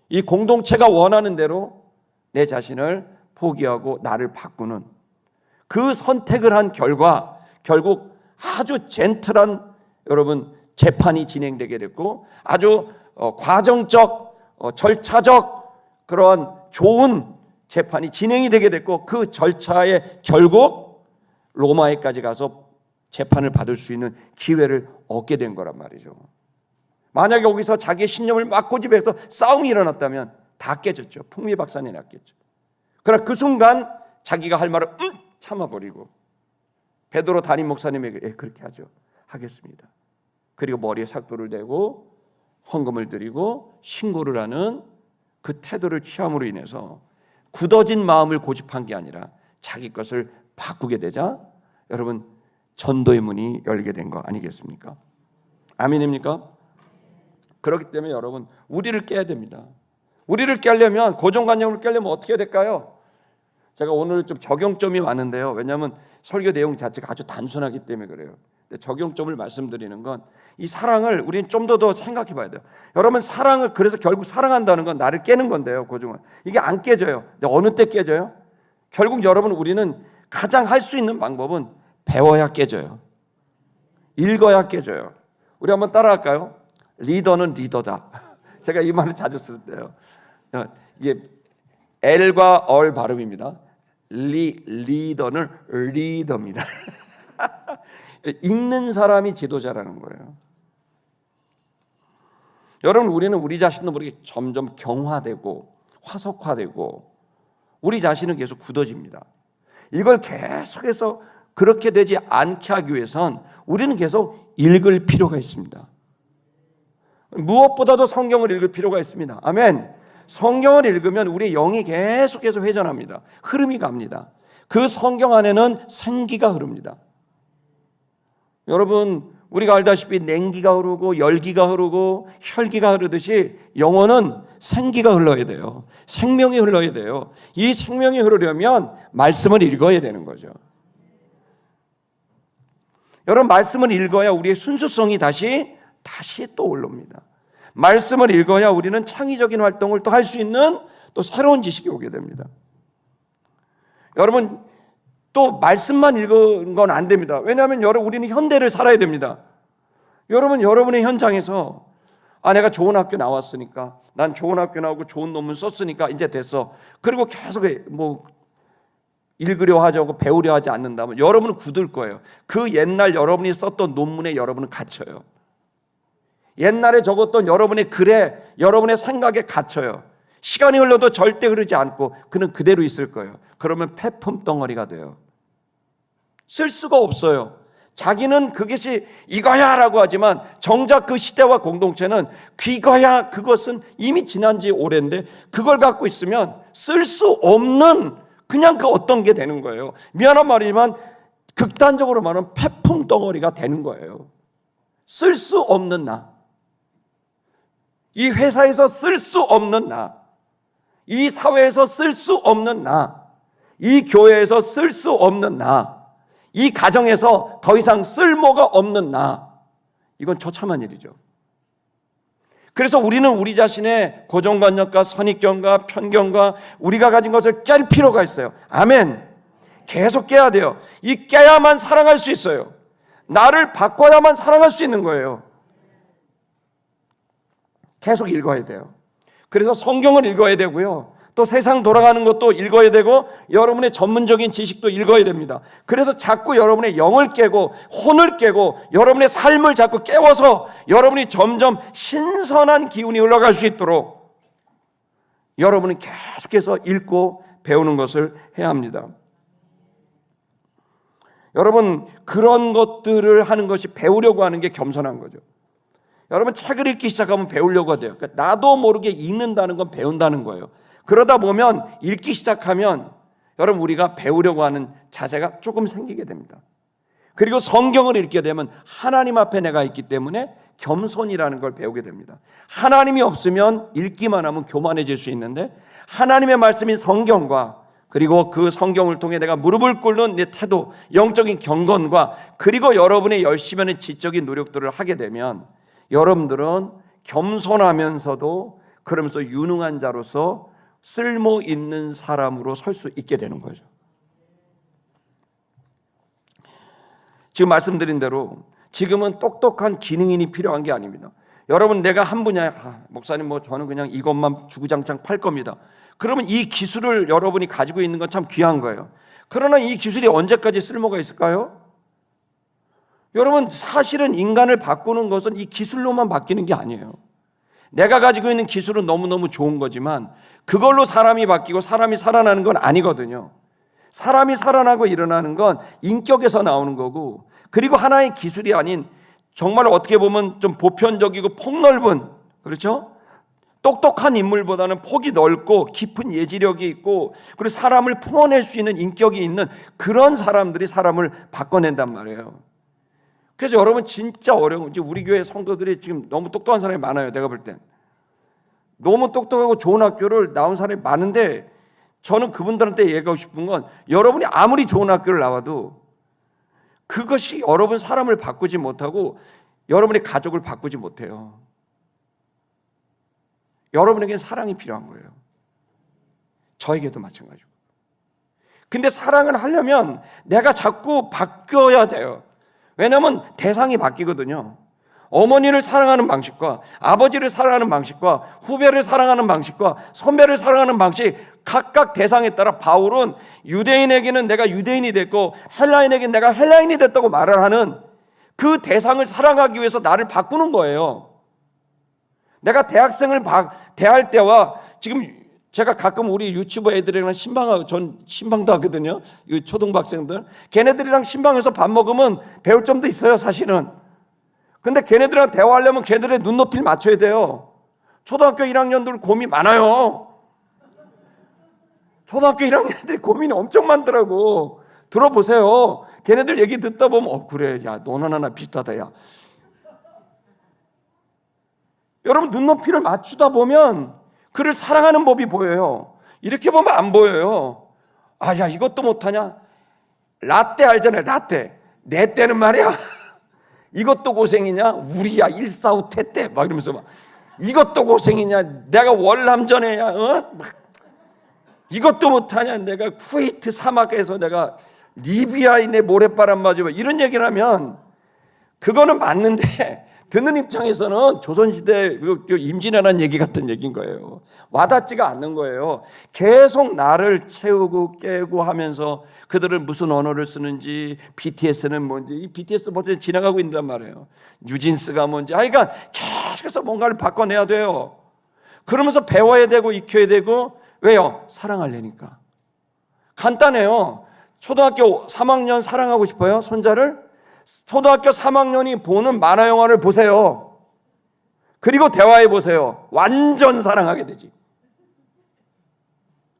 이 공동체가 원하는 대로 내 자신을 포기하고 나를 바꾸는 그 선택을 한 결과, 결국 아주 젠틀한 여러분 재판이 진행되게 됐고, 아주 과정적, 절차적 그런 좋은 재판이 진행이 되게 됐고, 그 절차의 결국 로마에까지 가서 재판을 받을 수 있는 기회를 얻게 된 거란 말이죠. 만약에 여기서 자기의 신념을 막 고집해서 싸움이 일어났다면 다 깨졌죠. 풍미박산이 났겠죠. 그러나 그 순간 자기가 할 말을 참아버리고 베드로 담임 목사님에게 그렇게 하죠. 하겠습니다. 그리고 머리에 삭도를 대고 헌금을 드리고 신고를 하는 그 태도를 취함으로 인해서 굳어진 마음을 고집한 게 아니라 자기 것을 바꾸게 되자 여러분 전도의 문이 열리게 된 거 아니겠습니까? 아멘입니까? 그렇기 때문에 여러분 우리를 깨야 됩니다. 우리를 깨려면, 고정관념을 깨려면 어떻게 해야 될까요? 제가 오늘 좀 적용점이 많은데요. 왜냐하면 설교 내용 자체가 아주 단순하기 때문에 그래요. 근데 적용점을 말씀드리는 건, 이 사랑을 우리는 좀 더 생각해 봐야 돼요. 여러분 사랑을, 그래서 결국 사랑한다는 건 나를 깨는 건데요. 고정은 이게 안 깨져요. 근데 어느 때 깨져요? 결국 여러분 우리는 가장 할 수 있는 방법은 배워야 깨져요. 읽어야 깨져요. 우리 한번 따라할까요? 리더는 리더다. 제가 이 말을 자주 쓰는데요. 이게 L과 얼 발음입니다. 리더는 리더입니다. 읽는 사람이 지도자라는 거예요. 여러분 우리는 우리 자신도 모르게 점점 경화되고 화석화되고 우리 자신은 계속 굳어집니다. 이걸 계속해서 그렇게 되지 않게 하기 위해선 우리는 계속 읽을 필요가 있습니다. 무엇보다도 성경을 읽을 필요가 있습니다. 아멘. 성경을 읽으면 우리 영이 계속해서 회전합니다. 흐름이 갑니다. 그 성경 안에는 생기가 흐릅니다. 여러분 우리가 알다시피 냉기가 흐르고 열기가 흐르고 혈기가 흐르듯이 영혼은 생기가 흘러야 돼요. 생명이 흘러야 돼요. 이 생명이 흐르려면 말씀을 읽어야 되는 거죠. 여러분 말씀을 읽어야 우리의 순수성이 다시 또 올라옵니다. 말씀을 읽어야 우리는 창의적인 활동을 또 할 수 있는 또 새로운 지식이 오게 됩니다. 여러분 또 말씀만 읽은 건 안 됩니다. 왜냐하면 우리는 현대를 살아야 됩니다. 여러분 여러분의 현장에서 내가 좋은 학교 나왔으니까, 난 좋은 학교 나오고 좋은 논문 썼으니까 이제 됐어. 그리고 계속 읽으려 하지 않고 배우려 하지 않는다면 여러분은 굳을 거예요. 그 옛날 여러분이 썼던 논문에 여러분은 갇혀요. 옛날에 적었던 여러분의 글에, 여러분의 생각에 갇혀요. 시간이 흘러도 절대 흐르지 않고 그는 그대로 있을 거예요. 그러면 폐품 덩어리가 돼요. 쓸 수가 없어요. 자기는 그것이 이거야 라고 하지만 정작 그 시대와 공동체는 그거야, 그것은 이미 지난 지 오래인데 그걸 갖고 있으면 쓸 수 없는 그냥 그 어떤 게 되는 거예요. 미안한 말이지만 극단적으로 말하면 폐품 덩어리가 되는 거예요. 쓸 수 없는 나, 이 회사에서 쓸 수 없는 나, 이 사회에서 쓸 수 없는 나, 이 교회에서 쓸 수 없는 나, 이 가정에서 더 이상 쓸모가 없는 나, 이건 처참한 일이죠. 그래서 우리는 우리 자신의 고정관념과 선입견과 편견과 우리가 가진 것을 깰 필요가 있어요. 아멘. 계속 깨야 돼요. 이 깨야만 사랑할 수 있어요. 나를 바꿔야만 사랑할 수 있는 거예요. 계속 읽어야 돼요. 그래서 성경을 읽어야 되고요. 또 세상 돌아가는 것도 읽어야 되고 여러분의 전문적인 지식도 읽어야 됩니다. 그래서 자꾸 여러분의 영을 깨고 혼을 깨고 여러분의 삶을 자꾸 깨워서 여러분이 점점 신선한 기운이 흘러갈 수 있도록 여러분은 계속해서 읽고 배우는 것을 해야 합니다. 여러분 그런 것들을 하는 것이 배우려고 하는 게 겸손한 거죠. 여러분 책을 읽기 시작하면 배우려고 돼요. 그러니까 나도 모르게 읽는다는 건 배운다는 거예요. 그러다 보면 읽기 시작하면 여러분 우리가 배우려고 하는 자세가 조금 생기게 됩니다. 그리고 성경을 읽게 되면 하나님 앞에 내가 있기 때문에 겸손이라는 걸 배우게 됩니다. 하나님이 없으면 읽기만 하면 교만해질 수 있는데 하나님의 말씀인 성경과 그리고 그 성경을 통해 내가 무릎을 꿇는 내 태도, 영적인 경건과 그리고 여러분의 열심히 하는 지적인 노력들을 하게 되면 여러분들은 겸손하면서도 그러면서 유능한 자로서 쓸모 있는 사람으로 설 수 있게 되는 거죠. 지금 말씀드린 대로 지금은 똑똑한 기능인이 필요한 게 아닙니다. 여러분 내가 한 분야에 목사님 저는 그냥 이것만 주구장창 팔 겁니다. 그러면 이 기술을 여러분이 가지고 있는 건 참 귀한 거예요. 그러나 이 기술이 언제까지 쓸모가 있을까요? 여러분 사실은 인간을 바꾸는 것은 이 기술로만 바뀌는 게 아니에요. 내가 가지고 있는 기술은 너무너무 좋은 거지만 그걸로 사람이 바뀌고 사람이 살아나는 건 아니거든요. 사람이 살아나고 일어나는 건 인격에서 나오는 거고 그리고 하나의 기술이 아닌 정말 어떻게 보면 좀 보편적이고 폭넓은 그렇죠? 똑똑한 인물보다는 폭이 넓고 깊은 예지력이 있고 그리고 사람을 품어낼 수 있는 인격이 있는 그런 사람들이 사람을 바꿔낸단 말이에요. 그래서 여러분 진짜 어려운 이제 우리 교회 성도들이 지금 너무 똑똑한 사람이 많아요. 내가 볼 땐 너무 똑똑하고 좋은 학교를 나온 사람이 많은데 저는 그분들한테 얘기하고 싶은 건 여러분이 아무리 좋은 학교를 나와도 그것이 여러분 사람을 바꾸지 못하고 여러분의 가족을 바꾸지 못해요. 여러분에겐 사랑이 필요한 거예요. 저에게도 마찬가지고. 근데 사랑을 하려면 내가 자꾸 바뀌어야 돼요. 왜냐하면 대상이 바뀌거든요. 어머니를 사랑하는 방식과 아버지를 사랑하는 방식과 후배를 사랑하는 방식과 선배를 사랑하는 방식 각각 대상에 따라 바울은 유대인에게는 내가 유대인이 됐고 헬라인에게는 내가 헬라인이 됐다고 말을 하는 그 대상을 사랑하기 위해서 나를 바꾸는 거예요. 내가 대학생을 대할 때와 지금 제가 가끔 우리 유치부 애들이랑 신방하고 전 신방도 하거든요. 초등학생들 걔네들이랑 신방에서 밥 먹으면 배울 점도 있어요 사실은. 근데 걔네들이랑 대화하려면 걔네들의 눈높이를 맞춰야 돼요. 초등학교 1학년들 고민 많아요. 초등학교 1학년들이 고민이 엄청 많더라고. 들어보세요. 걔네들 얘기 듣다 보면 그래 야 너나 나나 비슷하다 야. 여러분 눈높이를 맞추다 보면 그를 사랑하는 법이 보여요. 이렇게 보면 안 보여요. 야 이것도 못하냐? 라떼 알잖아요. 라떼. 내 때는 말이야. 이것도 고생이냐? 우리야 145 태때 막 이러면서 막 이것도 고생이냐? 내가 월남전에야 이것도 못하냐? 내가 쿠웨이트 사막에서 내가 리비아인의 모래바람 맞으면 이런 얘기를 하면 그거는 맞는데 듣는 입장에서는 조선시대 임진왜란 얘기 같은 얘기인 거예요. 와닿지가 않는 거예요. 계속 나를 채우고 깨고 하면서 그들은 무슨 언어를 쓰는지 BTS는 뭔지 이 BTS 버전이 지나가고 있단 말이에요. 뉴진스가 뭔지 그러니까 계속해서 뭔가를 바꿔내야 돼요. 그러면서 배워야 되고 익혀야 되고 왜요? 사랑하려니까. 간단해요. 초등학교 3학년 사랑하고 싶어요? 손자를? 초등학교 3학년이 보는 만화 영화를 보세요. 그리고 대화해 보세요. 완전 사랑하게 되지.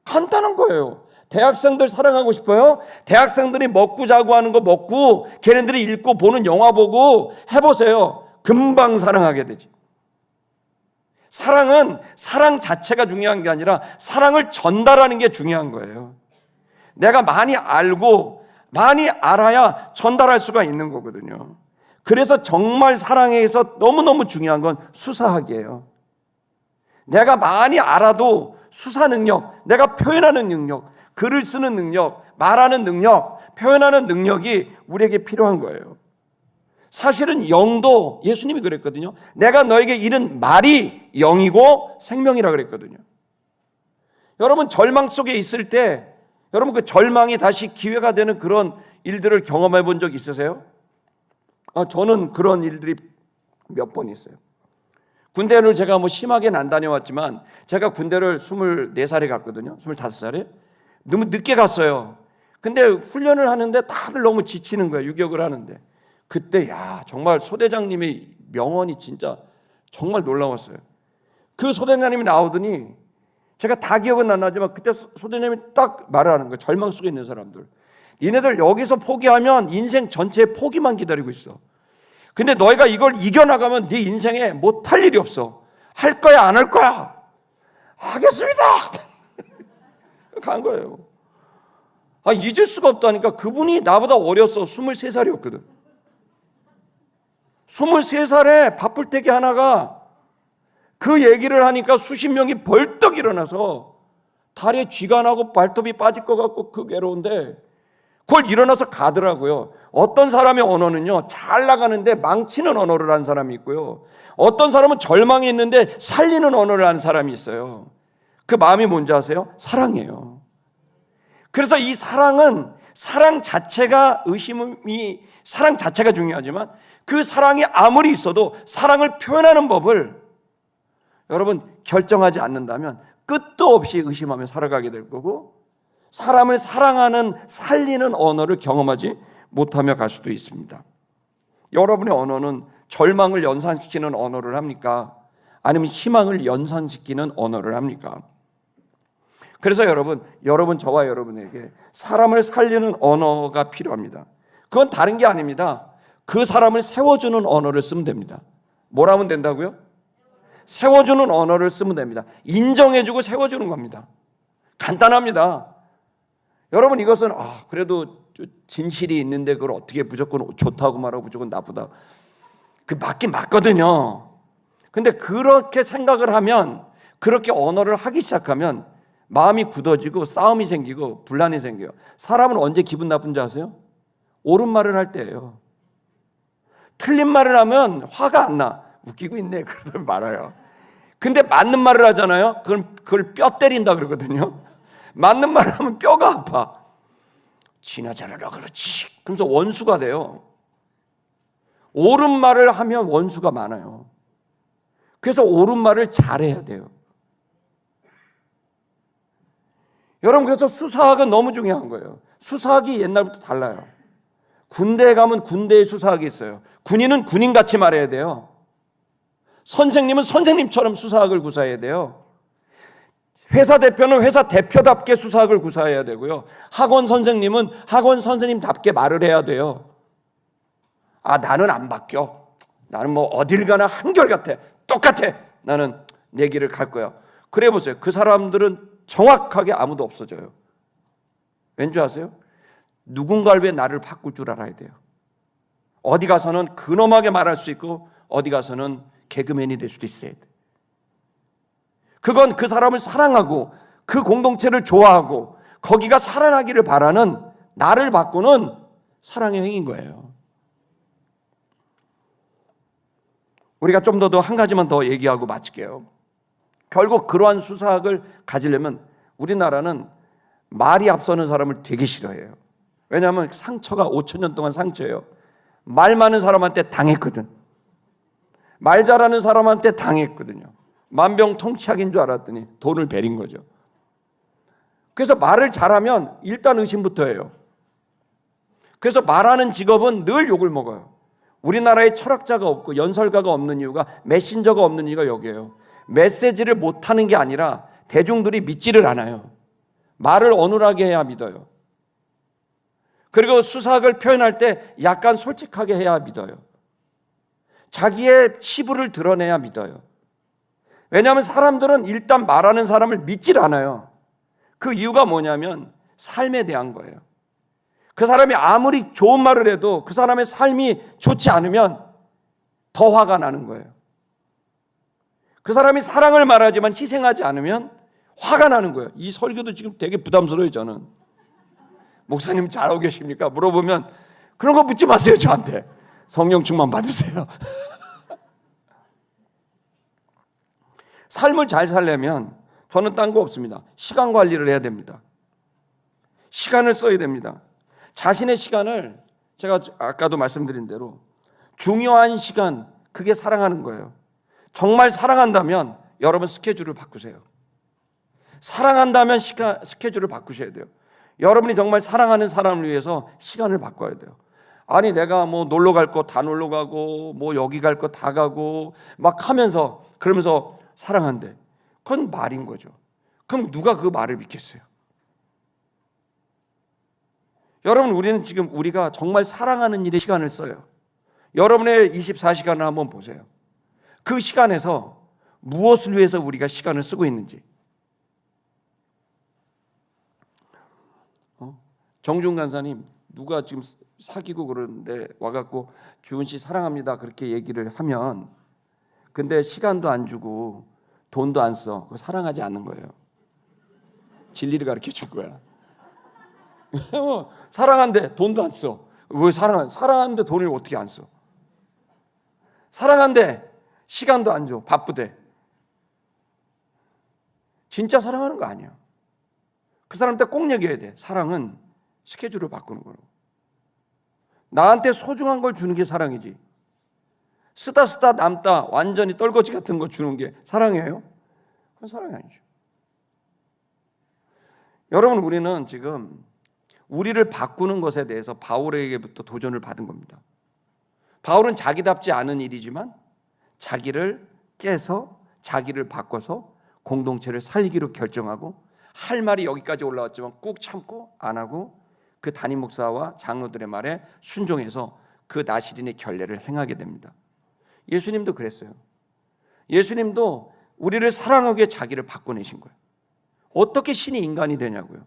간단한 거예요. 대학생들 사랑하고 싶어요? 대학생들이 먹고 자고 하는 거 먹고 걔네들이 읽고 보는 영화 보고 해보세요. 금방 사랑하게 되지. 사랑은 사랑 자체가 중요한 게 아니라 사랑을 전달하는 게 중요한 거예요. 내가 많이 알고 많이 알아야 전달할 수가 있는 거거든요. 그래서 정말 사랑에서 너무너무 중요한 건 수사하기예요. 내가 많이 알아도 수사 능력, 내가 표현하는 능력, 글을 쓰는 능력, 말하는 능력, 표현하는 능력이 우리에게 필요한 거예요. 사실은 영도 예수님이 그랬거든요. 내가 너에게 이른 말이 영이고 생명이라 그랬거든요. 여러분 절망 속에 있을 때 여러분 그 절망이 다시 기회가 되는 그런 일들을 경험해 본 적 있으세요? 저는 그런 일들이 몇 번 있어요. 군대를 제가 심하게는 안 다녀왔지만 제가 군대를 24살에 갔거든요. 25살에. 너무 늦게 갔어요. 근데 훈련을 하는데 다들 너무 지치는 거예요. 유격을 하는데. 그때 정말 소대장님의 명언이 진짜 정말 놀라웠어요. 그 소대장님이 나오더니 제가 다 기억은 안 나지만 그때 소대장님이 딱 말을 하는 거예요. 절망 속에 있는 사람들, 니네들 여기서 포기하면 인생 전체의 포기만 기다리고 있어. 근데 너희가 이걸 이겨나가면 네 인생에 못할 일이 없어. 할 거야 안 할 거야? 하겠습니다. 간 거예요. 잊을 수가 없다니까. 그분이 나보다 어렸어. 23살이었거든 23살에 바쁠때기 하나가 그 얘기를 하니까 수십 명이 벌떡 일어나서 다리에 쥐가 나고 발톱이 빠질 것 같고 그 괴로운데 그걸 일어나서 가더라고요. 어떤 사람의 언어는요, 잘 나가는데 망치는 언어를 하는 사람이 있고요, 어떤 사람은 절망이 있는데 살리는 언어를 하는 사람이 있어요. 그 마음이 뭔지 아세요? 사랑이에요. 그래서 이 사랑은 사랑 자체가 사랑 자체가 중요하지만 그 사랑이 아무리 있어도 사랑을 표현하는 법을 여러분 결정하지 않는다면 끝도 없이 의심하며 살아가게 될 거고, 사람을 사랑하는 살리는 언어를 경험하지 못하며 갈 수도 있습니다. 여러분의 언어는 절망을 연상시키는 언어를 합니까? 아니면 희망을 연상시키는 언어를 합니까? 그래서 여러분 저와 여러분에게 사람을 살리는 언어가 필요합니다. 그건 다른 게 아닙니다. 그 사람을 세워주는 언어를 쓰면 됩니다. 뭘 하면 된다고요? 세워주는 언어를 쓰면 됩니다. 인정해주고 세워주는 겁니다. 간단합니다. 여러분, 이것은 그래도 진실이 있는데 그걸 어떻게 무조건 좋다고 말하고 무조건 나쁘다, 그 맞긴 맞거든요. 근데 그렇게 생각을 하면, 그렇게 언어를 하기 시작하면 마음이 굳어지고 싸움이 생기고 분란이 생겨요. 사람은 언제 기분 나쁜지 아세요? 옳은 말을 할 때예요. 틀린 말을 하면 화가 안 나. 웃기고 있네 그러면 말아요. 근데 맞는 말을 하잖아요. 그걸 뼈 때린다 그러거든요. 맞는 말을 하면 뼈가 아파. 지나 잘하라 그렇지. 그러면서 원수가 돼요. 옳은 말을 하면 원수가 많아요. 그래서 옳은 말을 잘해야 돼요. 여러분, 그래서 수사학은 너무 중요한 거예요. 수사학이 옛날부터 달라요. 군대에 가면 군대의 수사학이 있어요. 군인은 군인같이 말해야 돼요. 선생님은 선생님처럼 수사학을 구사해야 돼요. 회사 대표는 회사 대표답게 수사학을 구사해야 되고요. 학원 선생님은 학원 선생님답게 말을 해야 돼요. 나는 안 바뀌어. 나는 뭐 어딜 가나 한결같아. 똑같아. 나는 내 길을 갈 거야. 그래 보세요. 그 사람들은 정확하게 아무도 없어져요. 왠지 아세요? 누군가를 위해 나를 바꿀 줄 알아야 돼요. 어디 가서는 근엄하게 말할 수 있고 어디 가서는 개그맨이 될 수도 있어야 돼. 그건 그 사람을 사랑하고 그 공동체를 좋아하고 거기가 살아나기를 바라는 나를 바꾸는 사랑의 행위인 거예요. 우리가 좀 더 한 가지만 더 얘기하고 마칠게요. 결국 그러한 수사학을 가지려면 우리나라는 말이 앞서는 사람을 되게 싫어해요. 왜냐하면 상처가 5,000년 동안 상처예요. 말 많은 사람한테 당했거든. 말 잘하는 사람한테 당했거든요. 만병통치약인 줄 알았더니 돈을 베린 거죠. 그래서 말을 잘하면 일단 의심부터 해요. 그래서 말하는 직업은 늘 욕을 먹어요. 우리나라에 철학자가 없고 연설가가 없는 이유가, 메신저가 없는 이유가 여기에요. 메시지를 못하는 게 아니라 대중들이 믿지를 않아요. 말을 어눌하게 해야 믿어요. 그리고 수사학을 표현할 때 약간 솔직하게 해야 믿어요. 자기의 치부를 드러내야 믿어요. 왜냐하면 사람들은 일단 말하는 사람을 믿질 않아요. 그 이유가 뭐냐면 삶에 대한 거예요. 그 사람이 아무리 좋은 말을 해도 그 사람의 삶이 좋지 않으면 더 화가 나는 거예요. 그 사람이 사랑을 말하지만 희생하지 않으면 화가 나는 거예요. 이 설교도 지금 되게 부담스러워요. 저는 목사님 잘하고 계십니까? 물어보면 그런 거 묻지 마세요. 저한테 성령 충만 받으세요. 삶을 잘 살려면 저는 딴 거 없습니다. 시간 관리를 해야 됩니다. 시간을 써야 됩니다. 자신의 시간을, 제가 아까도 말씀드린 대로 중요한 시간, 그게 사랑하는 거예요. 정말 사랑한다면 여러분 스케줄을 바꾸세요. 사랑한다면 스케줄을 바꾸셔야 돼요. 여러분이 정말 사랑하는 사람을 위해서 시간을 바꿔야 돼요. 아니 내가 뭐 놀러 갈 거 다 놀러 가고 뭐 여기 갈 거 다 가고 막 하면서 그러면서 사랑한대. 그건 말인 거죠. 그럼 누가 그 말을 믿겠어요? 여러분, 우리는 지금 우리가 정말 사랑하는 일에 시간을 써요. 여러분의 24시간을 한번 보세요. 그 시간에서 무엇을 위해서 우리가 시간을 쓰고 있는지. 정준 간사님, 누가 지금 사귀고 그러는데 와갖고 주은 씨 사랑합니다 그렇게 얘기를 하면, 근데 시간도 안 주고 돈도 안 써. 그거 사랑하지 않는 거예요. 진리를 가르쳐 줄 거야. 사랑한데 돈도 안 써. 왜 사랑하는데 돈을 어떻게 안 써? 사랑한데 시간도 안 줘. 바쁘대. 진짜 사랑하는 거 아니야. 그 사람한테 꼭 얘기해야 돼. 사랑은 스케줄을 바꾸는 거라고. 나한테 소중한 걸 주는 게 사랑이지. 쓰다 남다 완전히 떨거지 같은 거 주는 게 사랑이에요? 그건 사랑이 아니죠. 여러분, 우리는 지금 우리를 바꾸는 것에 대해서 바울에게부터 도전을 받은 겁니다. 바울은 자기답지 않은 일이지만 자기를 깨서 자기를 바꿔서 공동체를 살리기로 결정하고, 할 말이 여기까지 올라왔지만 꾹 참고 안 하고 그 담임 목사와 장로들의 말에 순종해서 그 나시린의 결례를 행하게 됩니다. 예수님도 그랬어요. 예수님도 우리를 사랑하기 위해 자기를 바꿔내신 거예요. 어떻게 신이 인간이 되냐고요.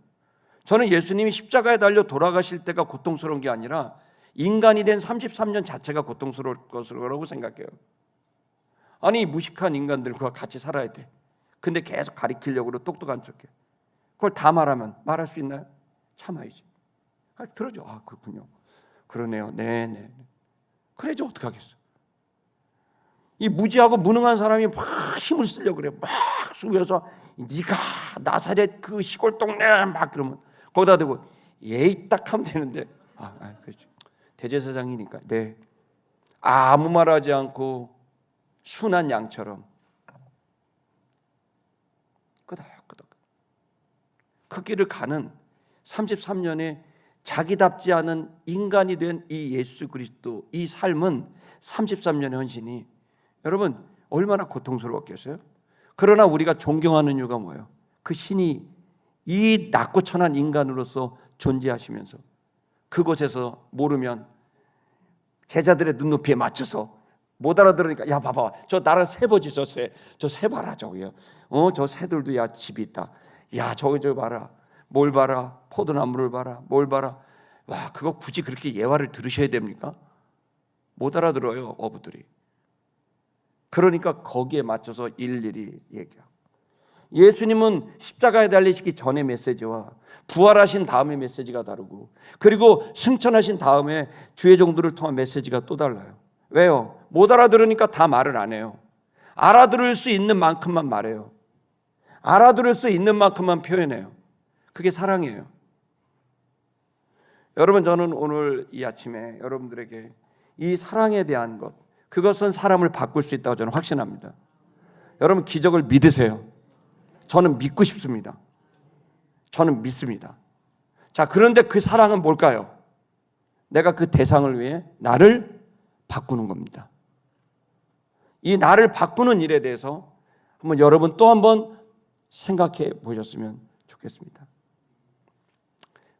저는 예수님이 십자가에 달려 돌아가실 때가 고통스러운 게 아니라 인간이 된 33년 자체가 고통스러울 것이라고 생각해요. 아니, 무식한 인간들과 같이 살아야 돼. 근데 계속 가리키려고 똑똑한 척해. 그걸 다 말할 수 있나요? 참아야지. 들어줘. 그렇군요. 그러네요. 네네. 그래야지 어떡하겠어. 이 무지하고 무능한 사람이 막 힘을 쓰려고 그래. 막 쏘면서 네가 나사렛 그 시골 동네 막 그러면 거기다 대고 예의 딱 하면 되는데, 그렇죠. 대제사장이니까 네, 아무 말하지 않고 순한 양처럼 끄덕끄덕 그 길을 가는 33년의 자기답지 않은 인간이 된 이 예수 그리스도, 이 삶은 33년의 헌신이 여러분 얼마나 고통스러웠겠어요? 그러나 우리가 존경하는 이유가 뭐예요? 그 신이 이 낮고 천한 인간으로서 존재하시면서 그곳에서 모르면 제자들의 눈높이에 맞춰서 못 알아들으니까, 야 봐봐, 저 나라 새 보지, 저 새 봐라, 저기요. 저 새들도 야 집이 있다. 야 저기 저 봐라. 뭘 봐라? 포도나무를 봐라. 뭘 봐라? 와, 그거 굳이 그렇게 예화를 들으셔야 됩니까? 못 알아들어요, 어부들이. 그러니까 거기에 맞춰서 일일이 얘기하고, 예수님은 십자가에 달리시기 전의 메시지와 부활하신 다음의 메시지가 다르고, 그리고 승천하신 다음에 주의 종들을 통한 메시지가 또 달라요. 왜요? 못 알아들으니까 다 말을 안 해요. 알아들을 수 있는 만큼만 말해요. 알아들을 수 있는 만큼만 표현해요. 그게 사랑이에요. 여러분, 저는 오늘 이 아침에 여러분들에게 이 사랑에 대한 것, 그것은 사람을 바꿀 수 있다고 저는 확신합니다. 여러분, 기적을 믿으세요. 저는 믿고 싶습니다. 저는 믿습니다. 자, 그런데 그 사랑은 뭘까요? 내가 그 대상을 위해 나를 바꾸는 겁니다. 이 나를 바꾸는 일에 대해서 한번 여러분 또 한번 생각해 보셨으면 좋겠습니다.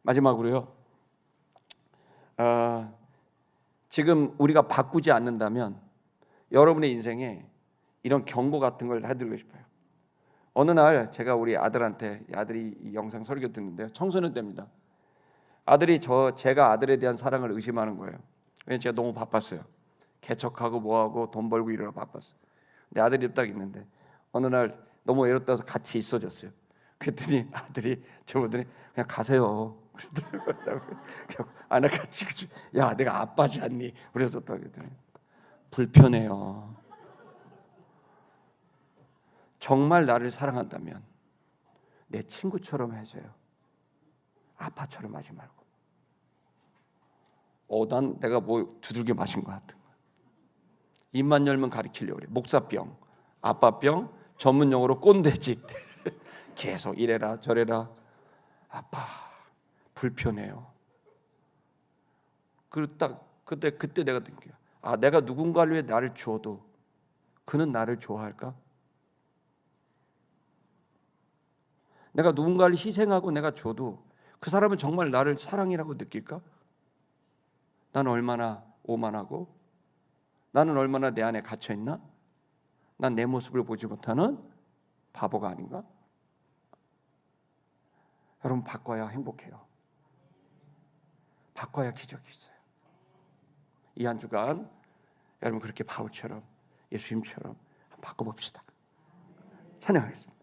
마지막으로요, 지금 우리가 바꾸지 않는다면 여러분의 인생에 이런 경고 같은 걸 해드리고 싶어요. 어느 날 제가 우리 아들한테, 아들이 이 영상 설교 듣는데요, 청소년 때입니다. 아들이 제가 아들에 대한 사랑을 의심하는 거예요. 왜냐면 제가 너무 바빴어요. 개척하고 뭐하고 돈 벌고 이러러 바빴어. 근데 아들이 딱 있는데 어느 날 너무 외롭다서 같이 있어줬어요. 그랬더니 아들이 저보더니 그냥 가세요. 그러더라고요. 나 같이, 야 내가 아빠지 않니? 그래서 또 그랬더니 불편해요. 정말 나를 사랑한다면 내 친구처럼 해줘요. 아빠처럼 하지 말고. 난 내가 뭐 두들겨 마신 것 같은 거야. 입만 열면 가리키려고 그래. 목사병, 아빠병, 전문 용어로 꼰대짓. 계속 이래라 저래라. 아빠 불편해요. 그리고 딱 그때 내가 느껴요. 아, 내가 누군가를 위해 나를 주어도 그는 나를 좋아할까? 내가 누군가를 희생하고 내가 줘도 그 사람은 정말 나를 사랑이라고 느낄까? 나는 얼마나 오만하고 나는 얼마나 내 안에 갇혀 있나? 난 내 모습을 보지 못하는 바보가 아닌가? 여러분, 바꿔야 행복해요. 바꿔야 기적이 있어요. 이 한 주간 여러분 그렇게 바울처럼 예수님처럼 바꿔봅시다. 찬양하겠습니다.